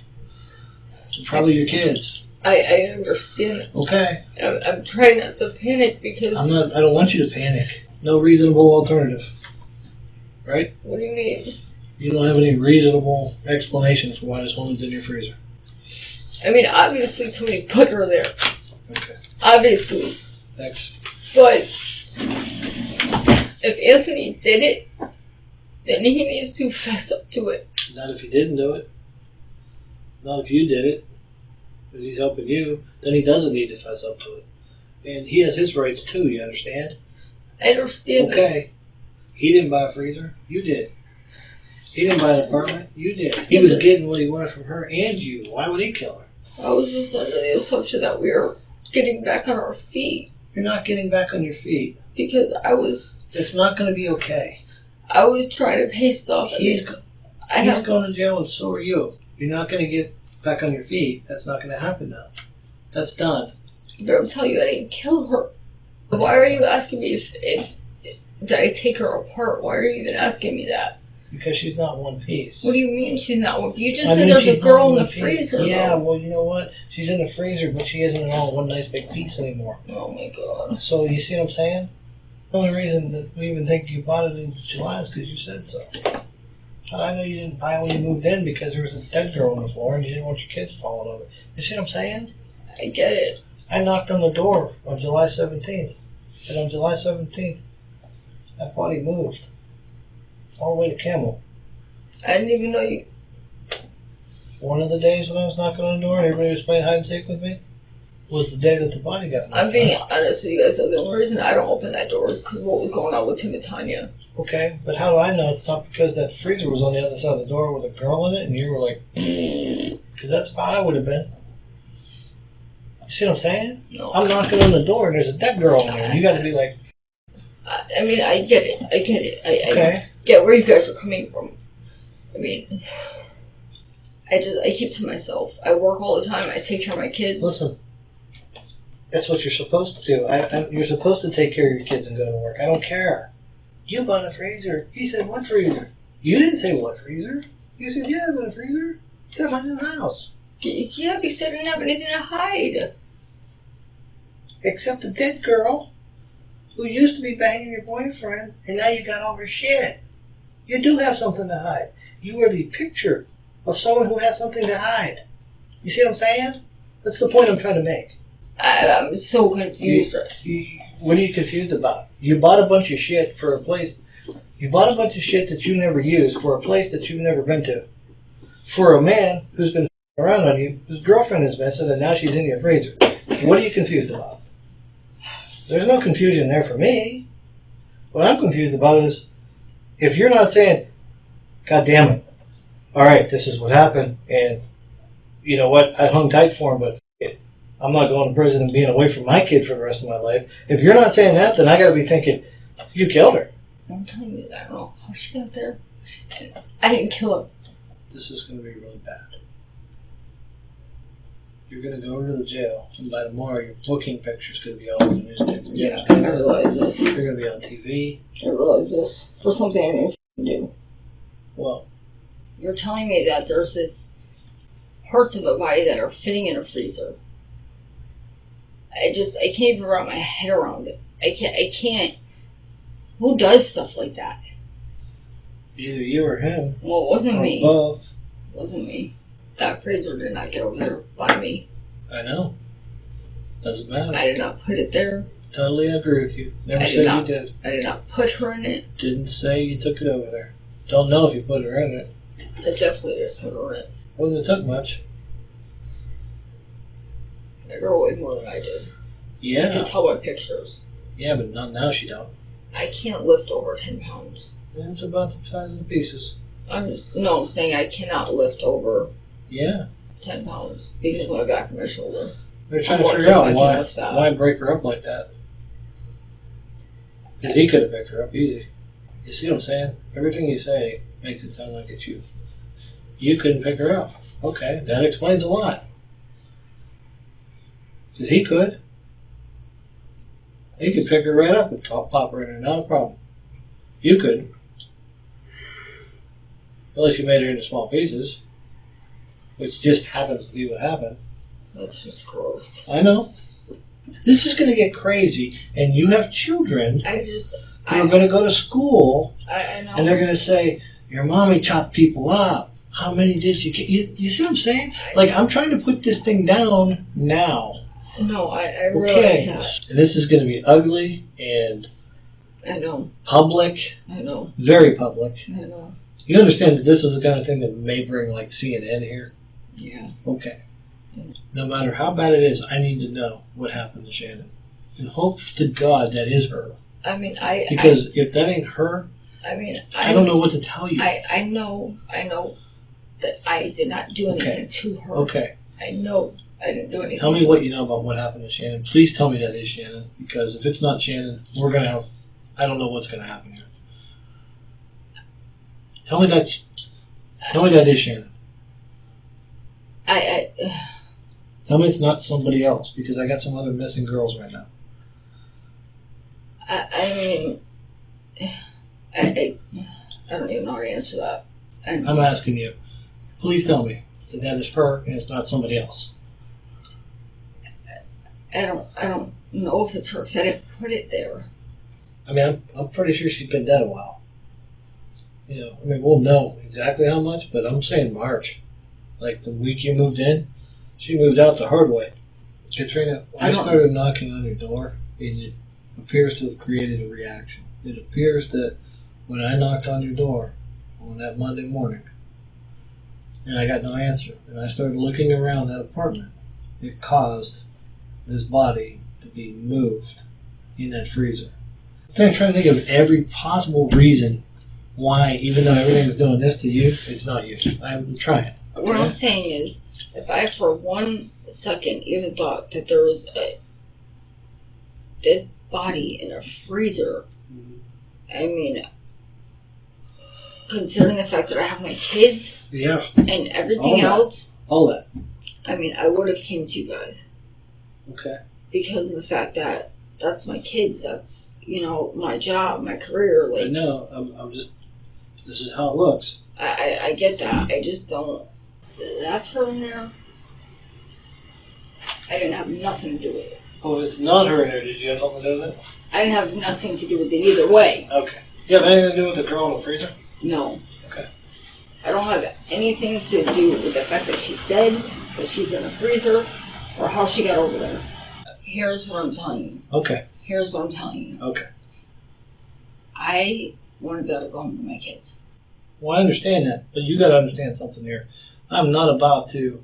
And probably your kids. I understand. Okay. I'm trying not to panic because... I don't want you to panic. No reasonable alternative. Right? What do you mean? You don't have any reasonable explanation for why this woman's in your freezer. I mean, obviously somebody put her there. Okay. Obviously. Next. But if Anthony did it, then he needs to fess up to it. Not if he didn't do it. Not if you did it. If he's helping you, then he doesn't need to fess up to it. And he has his rights too, you understand? I understand. Okay. He didn't buy a freezer. You did. He didn't buy an apartment. You did. He was getting what he wanted from her and you. Why would he kill her? I was just under the assumption that we were getting back on our feet. You're not getting back on your feet. Because I was... It's not going to be okay. I was trying to pay stuff. He's going to jail and so are you. You're not going to get back on your feet. That's not going to happen now. That's done. But I'm telling you, I didn't kill her. Why are you asking me if did I take her apart? Why are you even asking me that? Because she's not one piece. What do you mean she's not one piece? You just said there's a girl in the freezer. Yeah, though. well, you know what? She's in the freezer, but she isn't all one nice big piece anymore. Oh my god. So you see what I'm saying? The only reason that we even think you bought it in July is because you said so. But I know you didn't buy it when you moved in because there was a dead girl on the floor and you didn't want your kids falling over. You see what I'm saying? I get it. I knocked on the door on July 17th. And on July 17th, that body moved. All the way to Camel. I didn't even know you... One of the days when I was knocking on the door and everybody was playing hide and seek with me was the day that the body got moved. I'm being honest with you guys, though. The only reason I don't open that door is because what was going on with Tim and Tanya. Okay, but how do I know it's not because that freezer was on the other side of the door with a girl in it and you were like, because that's how I would have been. You see what I'm saying? No. I'm knocking on the door and there's a dead girl in there. You got to be like... I mean, I get it. I get it. Okay. I get where you guys are coming from. I mean, I keep to myself. I work all the time. I take care of my kids. Listen, that's what you're supposed to do. You're supposed to take care of your kids and go to work. I don't care. You bought a freezer. He said, what freezer? You didn't say what freezer. You said, yeah, I bought a freezer. It's at my new house. Yeah, because I didn't have anything to hide. Except the dead girl who used to be banging your boyfriend, and now you got all her shit. You do have something to hide. You are the picture of someone who has something to hide. You see what I'm saying? That's the point I'm trying to make. I'm so confused. What are you confused about? You bought a bunch of shit for a place. You bought a bunch of shit that you never used for a place that you've never been to. For a man who's been around on you, whose girlfriend is missing, and now she's in your freezer. What are you confused about? There's no confusion there for me. What I'm confused about is if you're not saying, God damn it, all right, this is what happened, and you know what, I hung tight for him, but I'm not going to prison and being away from my kid for the rest of my life. If you're not saying that, then I got to be thinking, you killed her. I'm telling you, I don't know how she got there. And I didn't kill her. This is going to be really bad. You're going to go over to the jail, and by tomorrow your booking picture's going to be all over the newspaper. Yeah, I realize this. You're going to be on TV. I realize this. For something I didn't do. Well, you're telling me that there's this parts of a body that are fitting in a freezer. I can't even wrap my head around it. I can't. Who does stuff like that? Either you or him. Well, it wasn't me. Both. It wasn't me. That freezer did not get over there by me. I know. Doesn't matter. I did not put it there. Totally agree with you. Never I said did not. you did. I did not put her in it. Didn't say you took it over there. Don't know if you put her in it. I definitely didn't put her in it. Wouldn't have took much. The girl weighed more than I did. You Yeah. can tell by pictures. Yeah, but not now she don't. I can't lift over 10 pounds. It's about the size of the pieces. I'm saying I cannot lift over Yeah. 10 pounds because of my back and my shoulder. They're trying to What figure if I out can why lift that? break her up like that. Because he could have picked her up easy. You see what I'm saying? Everything you say makes it sound like it's you. You couldn't pick her up. Okay, that explains a lot. Because he could. He could pick her right up and pop her in there, not a problem. You couldn't. Unless you made her into small pieces. Which just happens to be what happened. That's just gross. I know. This is going to get crazy, and you have children who are going to go to school, I know. and they're going to say, your mommy chopped people up. How many did you get? You see what I'm saying? Like, I'm trying to put this thing down now. No, I realize that. And this is going to be ugly and I know. public. I know. Very public. I know. You understand that this is the kind of thing that may bring, like, CNN here? Yeah. Okay. No matter how bad it is, I need to know what happened to Shannon. And hope to God that is her. I mean, Because if that ain't her, I don't know what to tell you. I know that I did not do anything to her. Okay. I know I didn't do anything. Tell me what you know about what happened to Shannon. Please tell me that is Shannon. Because if it's not Shannon, we're going to have... I don't know what's going to happen here. Tell me that is Shannon. Tell me it's not somebody else, because I got some other missing girls right now. I don't even know how to answer that. I'm asking you. Please tell me that is her and it's not somebody else. I don't know if it's her because I didn't put it there. I mean, I'm pretty sure she's been dead a while. You know, I mean, we'll know exactly how much, but I'm saying March. Like the week you moved in, she moved out the hard way. Katrina, when I started knocking on your door, it appears to have created a reaction. It appears that when I knocked on your door on that Monday morning, and I got no answer, and I started looking around that apartment, it caused this body to be moved in that freezer. I'm trying to think of every possible reason why, even though everything's doing this to you, it's not you. I'm trying. Okay? What I'm saying is, if I for 1 second even thought that there was a dead body in a freezer, I mean, considering the fact that I have my kids and everything else, all that. I mean, I would have came to you guys. Okay. Because of the fact that that's my kids, that's, you know, my job, my career. Like, I know, I'm just, this is how it looks. I get that. I just don't, that's her in there. I didn't have nothing to do with it. Oh, it's not her in there. Did you have something to do with it? I didn't have nothing to do with it either way. Okay. You have anything to do with the girl in the freezer? No. Okay. I don't have anything to do with the fact that she's dead, that she's in a freezer, or how she got over there. Here's what I'm telling you. Okay. Here's what I'm telling you. Okay. I want to be able to go home to my kids. Well, I understand that, but you got to understand something here. I'm not about to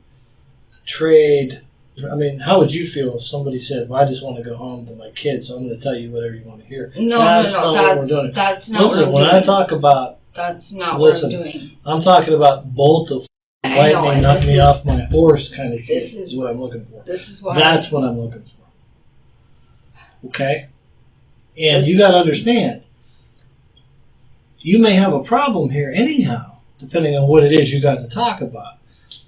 trade. I mean, how would you feel if somebody said, well, I just want to go home to my kids, so I'm going to tell you whatever you want to hear? No, that's not what we're doing. That's not Listen, what I'm when doing. I talk about... That's not what I'm doing. I'm talking about bolt of lightning, knock me off my horse kind of shit is what I'm looking for. This is what That's what I'm looking for. Okay? And you got to understand, you may have a problem here anyhow, depending on what it is you got to talk about.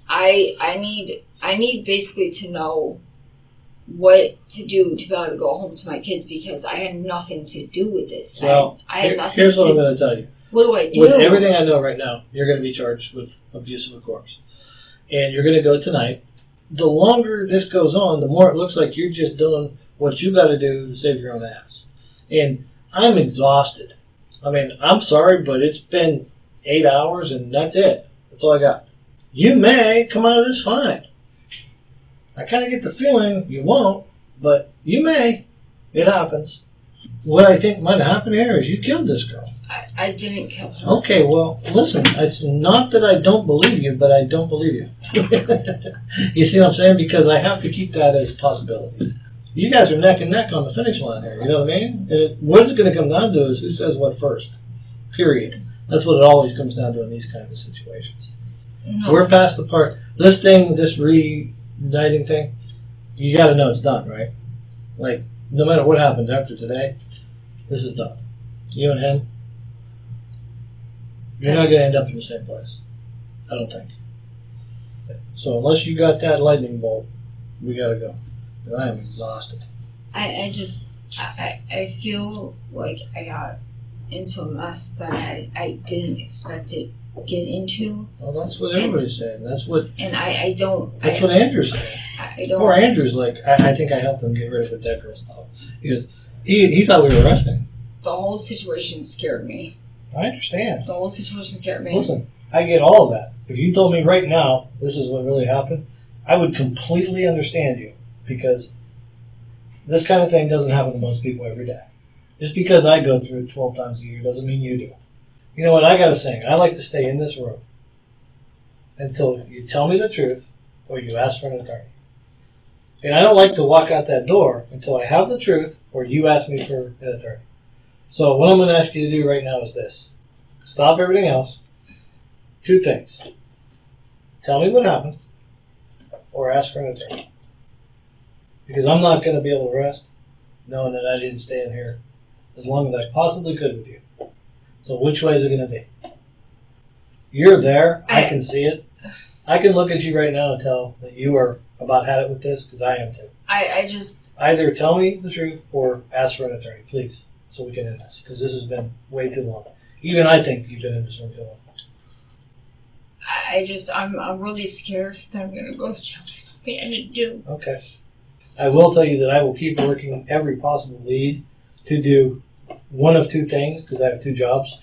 I need basically to know what to do to be able to go home to my kids because I had nothing to do with this. Well, I had nothing here's what I'm going to tell you. What do I do? With everything I know right now, you're going to be charged with abuse of a corpse. And you're going to go tonight. The longer this goes on, the more it looks like you're just doing what you got to do to save your own ass. And I'm exhausted. I mean, I'm sorry, but it's been 8 hours and that's it. That's all I got. You may come out of this fine. I kind of get the feeling you won't, but you may. It happens. What I think might happen here is you killed this girl. I didn't kill her. Okay, well, listen, it's not that I don't believe you, but I don't believe you. You see what I'm saying? Because I have to keep that as a possibility. You guys are neck and neck on the finish line here, you know what I mean? What it's going to come down to is who says what first, period. That's what it always comes down to in these kinds of situations. No. We're past the part, this thing, this reuniting thing, you got to know it's done, right? Like, no matter what happens after today, this is done. You and him, you're not going to end up in the same place. I don't think. So unless you got that lightning bolt, we got to go. And I am exhausted. I feel like I got into a mess that I didn't expect to get into. Well, that's what everybody's saying. That's what. And I don't. That's what Andrew's saying. I don't. Poor Andrew's like, I think I helped him get rid of the dead girl stuff. He thought we were arresting. The whole situation scared me. I understand. The whole situation scared me. Listen, I get all of that. If you told me right now this is what really happened, I would completely understand you, because this kind of thing doesn't happen to most people every day. Just because I go through it 12 times a year doesn't mean you do. You know what I got to say? I like to stay in this room until you tell me the truth or you ask for an attorney. And I don't like to walk out that door until I have the truth or you ask me for an attorney. So what I'm going to ask you to do right now is this. Stop everything else. 2 things. Tell me what happened or ask for an attorney. Because I'm not going to be able to rest knowing that I didn't stay in here as long as I possibly could with you. So which way is it going to be? You're there. I can see it. I can look at you right now and tell that you are about had it with this, because I am too. I just... Either tell me the truth or ask for an attorney, please, so we can end this, because this has been way too long. Even I think you've been in this room too long. I'm really scared that I'm going to go to jail. There's something I need to do. Okay. I will tell you that I will keep working every possible lead to do one of 2 things, because I have 2 jobs,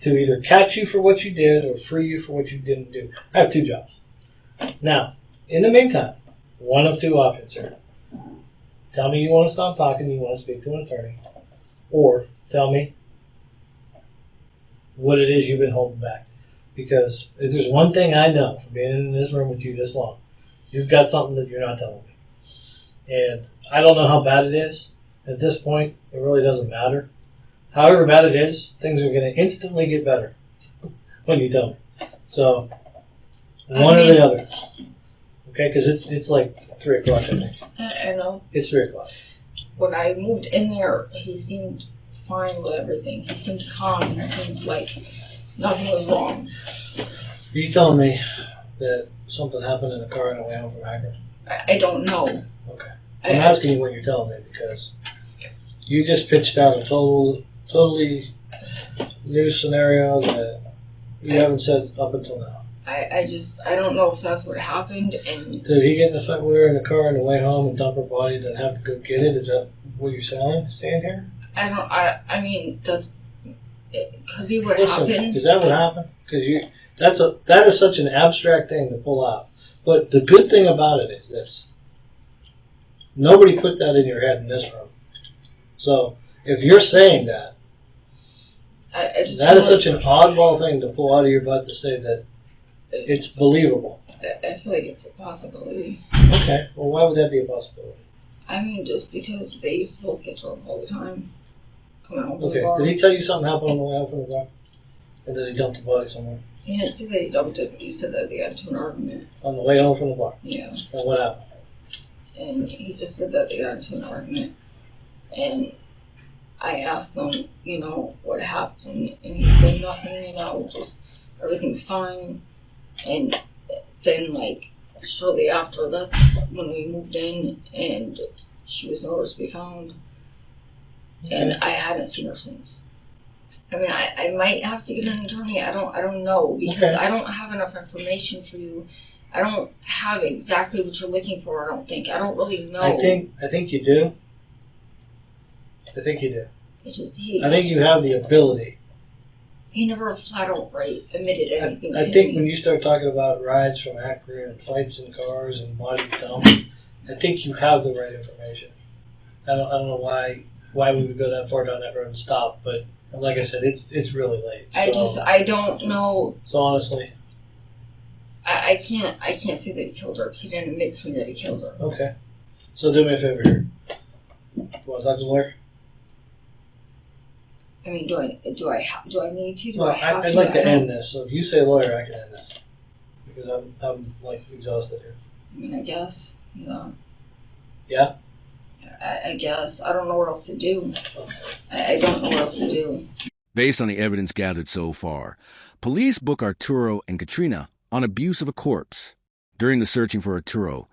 to either catch you for what you did or free you for what you didn't do. I have 2 jobs. Now, in the meantime, one of 2 options here. Tell me you want to stop talking, you want to speak to an attorney, or tell me what it is you've been holding back. Because if there's one thing I know from being in this room with you this long, you've got something that you're not telling me. And I don't know how bad it is. At this point, it really doesn't matter. However bad it is, things are going to instantly get better when you tell me. So, one or the other. Okay, because it's like 3 o'clock, I think. I know. It's 3 o'clock. When I moved in there, he seemed fine with everything. He seemed calm. He seemed like nothing was wrong. Are you telling me that something happened in the car on the way home from Akron? I don't know. Okay. I'm asking you what you're telling me, because you just pitched out a totally new scenario that you haven't said up until now. I don't know if that's what happened. And did he get in the fight with her in the car on the way home and dump her body, then have to go get it? Is that what you're saying here? I mean, it could be what Listen, happened. Is that what happened? Because that is such an abstract thing to pull out. But the good thing about it is this. Nobody put that in your head in this room. So if you're saying that, that is such an oddball thing to pull out of your butt to say that it's believable. I feel like it's a possibility. Okay, well, why would that be a possibility? I mean, just because they used to both get drunk all the time. Coming home from the Okay, bar. did he tell you something happened on the way home from the bar? And then he dumped the body somewhere? He didn't say that he dumped it, but he said that they got into an argument. On the way home from the bar? Yeah. And what happened? And he just said that they got into an argument. And I asked him, what happened, and he said nothing, just everything's fine. And then, shortly after, that's when we moved in, and she was nowhere to be found. Okay. And I hadn't seen her since. I mean, I might have to get an attorney. I don't know, because okay. I don't have enough information for you. I don't have exactly what you're looking for. I don't think. I don't really know. I think you do. I think you do. It's just I think you have the ability he never flat out admitted anything I to think me. when you start talking about rides from Akron and fights in cars and bodies dumped, I think you have the right information. I don't know why we would go that far down that road and stop, but like I said, it's really late. I don't know. So honestly, I can't say that he killed her. He didn't admit to me that he killed her. okay. So do me a favor here. You want to talk to the lawyer? I mean, do I need to? Well, I'd like to end this. So if you say lawyer, I can end this because I'm like exhausted here. I mean, I guess. Yeah. Yeah. I guess. I don't know what else to do. Okay. I don't know what else to do. Based on the evidence gathered so far, police book Arturo and Katrina on abuse of a corpse. During the searching for Arturo,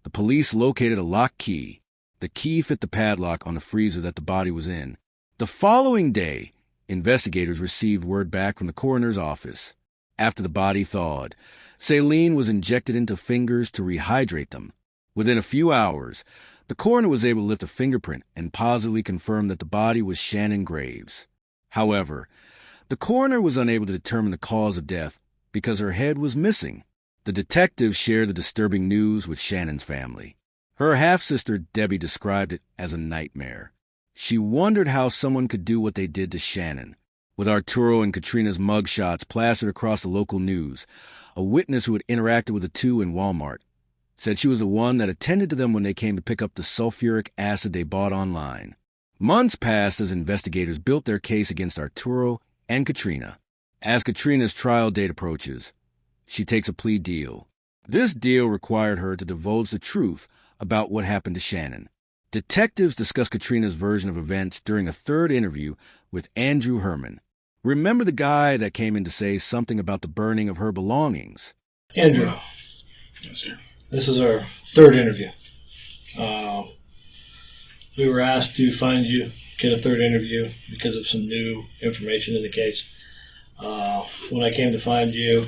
the police located a locked key. The key fit the padlock on the freezer that the body was in. The following day, investigators received word back from the coroner's office. After the body thawed, saline was injected into fingers to rehydrate them. Within a few hours, the coroner was able to lift a fingerprint and positively confirm that the body was Shannon Graves. However, the coroner was unable to determine the cause of death because her head was missing. The detective shared the disturbing news with Shannon's family. Her half-sister Debbie described it as a nightmare. She wondered how someone could do what they did to Shannon. With Arturo and Katrina's mugshots plastered across the local news, a witness who had interacted with the two in Walmart said she was the one that attended to them when they came to pick up the sulfuric acid they bought online. Months passed as investigators built their case against Arturo and Katrina. As Katrina's trial date approaches, she takes a plea deal. This deal required her to divulge the truth about what happened to Shannon. Detectives discuss Katrina's version of events during a third interview with Andrew Herman. Remember the guy that came in to say something about the burning of her belongings? Andrew. Yes, sir. This is our third interview. We were asked to find you, get a third interview because of some new information in the case. When I came to find you,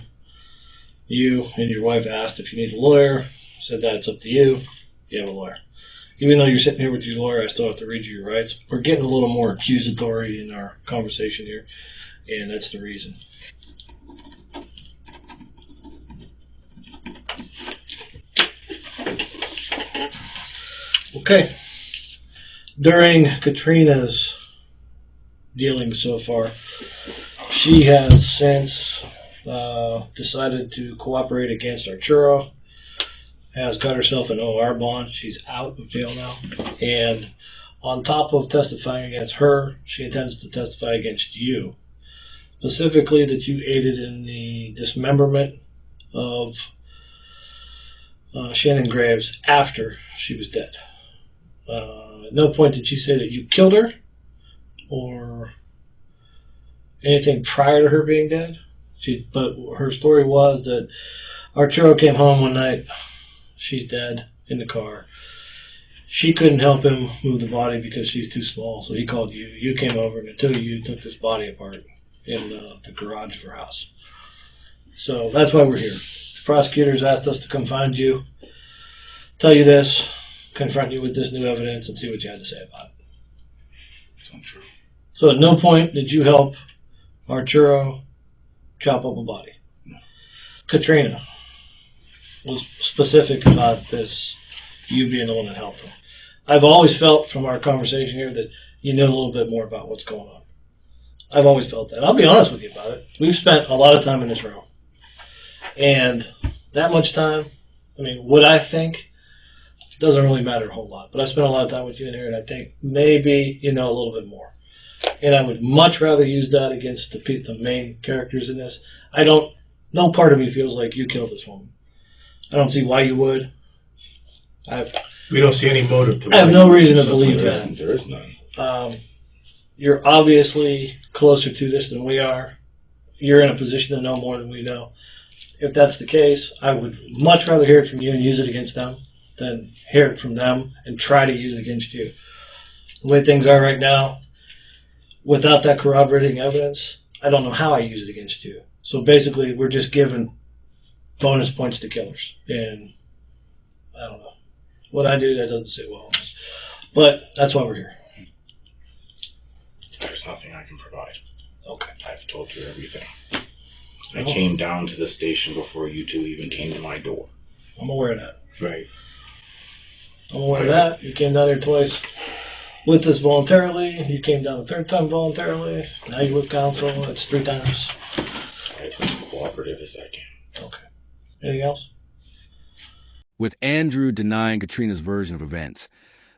you and your wife asked if you need a lawyer. Said that it's up to you. You have a lawyer. Even though you're sitting here with your lawyer, I still have to read you your rights. We're getting a little more accusatory in our conversation here, and that's the reason. Okay. During Katrina's dealings so far, she has since decided to cooperate against Arturo, has got herself an OR bond. She's out of jail now. And on top of testifying against her, she intends to testify against you. Specifically that you aided in the dismemberment of Shannon Graves after she was dead. At no point did she say that you killed her or anything prior to her being dead. But her story was that Arturo came home one night. She's dead in the car. She couldn't help him move the body because she's too small, so he called you. You came over, and until you took this body apart in the garage of her house. So that's why we're here. The prosecutors asked us to come find you, tell you this, confront you with this new evidence, and see what you had to say about it. It's untrue. So at no point did you help Arturo chop up a body. No. Katrina was specific about this, you being the one that helped him. I've always felt from our conversation here that you know a little bit more about what's going on. I've always felt that. I'll be honest with you about it. We've spent a lot of time in this room. And that much time, I mean, what I think doesn't really matter a whole lot. But I spent a lot of time with you in here, and I think maybe you know a little bit more. And I would much rather use that against the main characters in this. No part of me feels like you killed this woman. I don't see why you would. We don't see any motive to it. I have no reason to believe that. There is none. You're obviously closer to this than we are. You're in a position to know more than we know. If that's the case, I would much rather hear it from you and use it against them than hear it from them and try to use it against you. The way things are right now, without that corroborating evidence, I don't know how I use it against you. So basically, we're just giving bonus points to killers. And I don't know. What I do, that doesn't sit well with us. But that's why we're here. There's nothing I can provide. Okay. I've told you everything. I came down to the station before you two even came to my door. I'm aware of that. Right. I'm aware of that. You came down here twice with us voluntarily. You came down the third time voluntarily. Now you're with counsel. It's 3 times. I was as cooperative as I can. Okay. Anything else? With Andrew denying Katrina's version of events,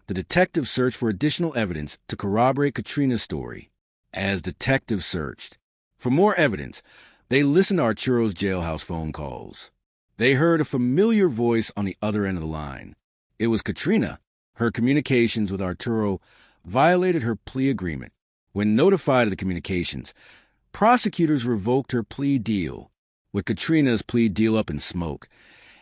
the detectives searched for additional evidence to corroborate Katrina's story. As detectives searched for more evidence, they listened to Arturo's jailhouse phone calls. They heard a familiar voice on the other end of the line. It was Katrina. Her communications with Arturo violated her plea agreement. When notified of the communications, prosecutors revoked her plea deal. With Katrina's plea deal up in smoke,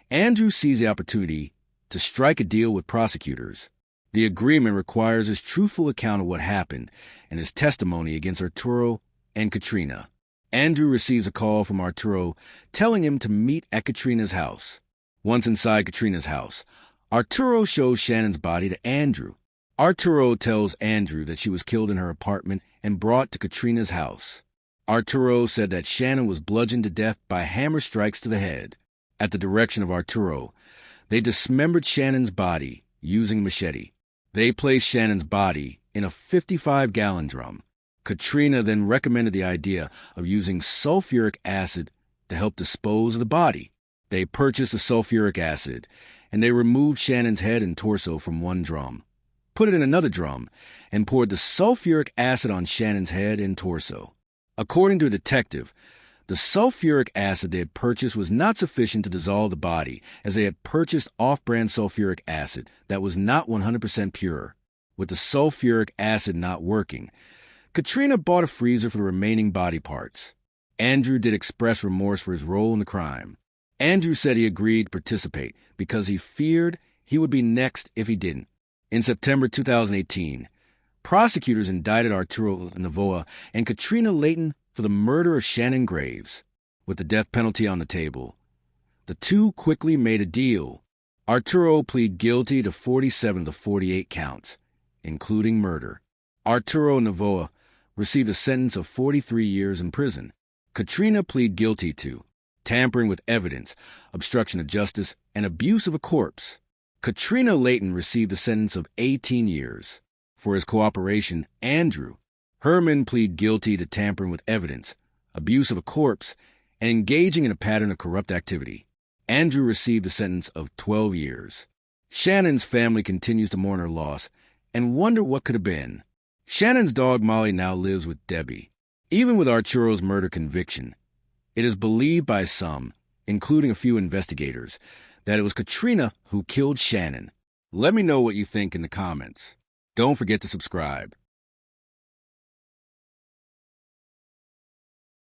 Andrew sees the opportunity to strike a deal with prosecutors. The agreement requires his truthful account of what happened and his testimony against Arturo and Katrina. Andrew receives a call from Arturo telling him to meet at Katrina's house. Once inside Katrina's house, Arturo shows Shannon's body to Andrew. Arturo tells Andrew that she was killed in her apartment and brought to Katrina's house. Arturo said that Shannon was bludgeoned to death by hammer strikes to the head. At the direction of Arturo, they dismembered Shannon's body using a machete. They placed Shannon's body in a 55-gallon drum. Katrina then recommended the idea of using sulfuric acid to help dispose of the body. They purchased the sulfuric acid, and they removed Shannon's head and torso from one drum, put it in another drum, and poured the sulfuric acid on Shannon's head and torso. According to a detective, the sulfuric acid they had purchased was not sufficient to dissolve the body, as they had purchased off-brand sulfuric acid that was not 100% pure. With the sulfuric acid not working, Katrina bought a freezer for the remaining body parts. Andrew did express remorse for his role in the crime. Andrew said he agreed to participate because he feared he would be next if he didn't. In September 2018, prosecutors indicted Arturo Novoa and Katrina Layton for the murder of Shannon Graves. With the death penalty on the table, the two quickly made a deal. Arturo pleaded guilty to 47 of the 48 counts, including murder. Arturo Novoa received a sentence of 43 years in prison. Katrina pleaded guilty to tampering with evidence, obstruction of justice, and abuse of a corpse. Katrina Layton received a sentence of 18 years. For his cooperation, Andrew Herman pleaded guilty to tampering with evidence, abuse of a corpse, and engaging in a pattern of corrupt activity. Andrew received a sentence of 12 years. Shannon's family continues to mourn her loss and wonder what could have been. Shannon's dog Molly now lives with Debbie. Even with Arturo's murder conviction, it is believed by some, including a few investigators, that it was Katrina who killed Shannon. Let me know what you think in the comments. Don't forget to subscribe.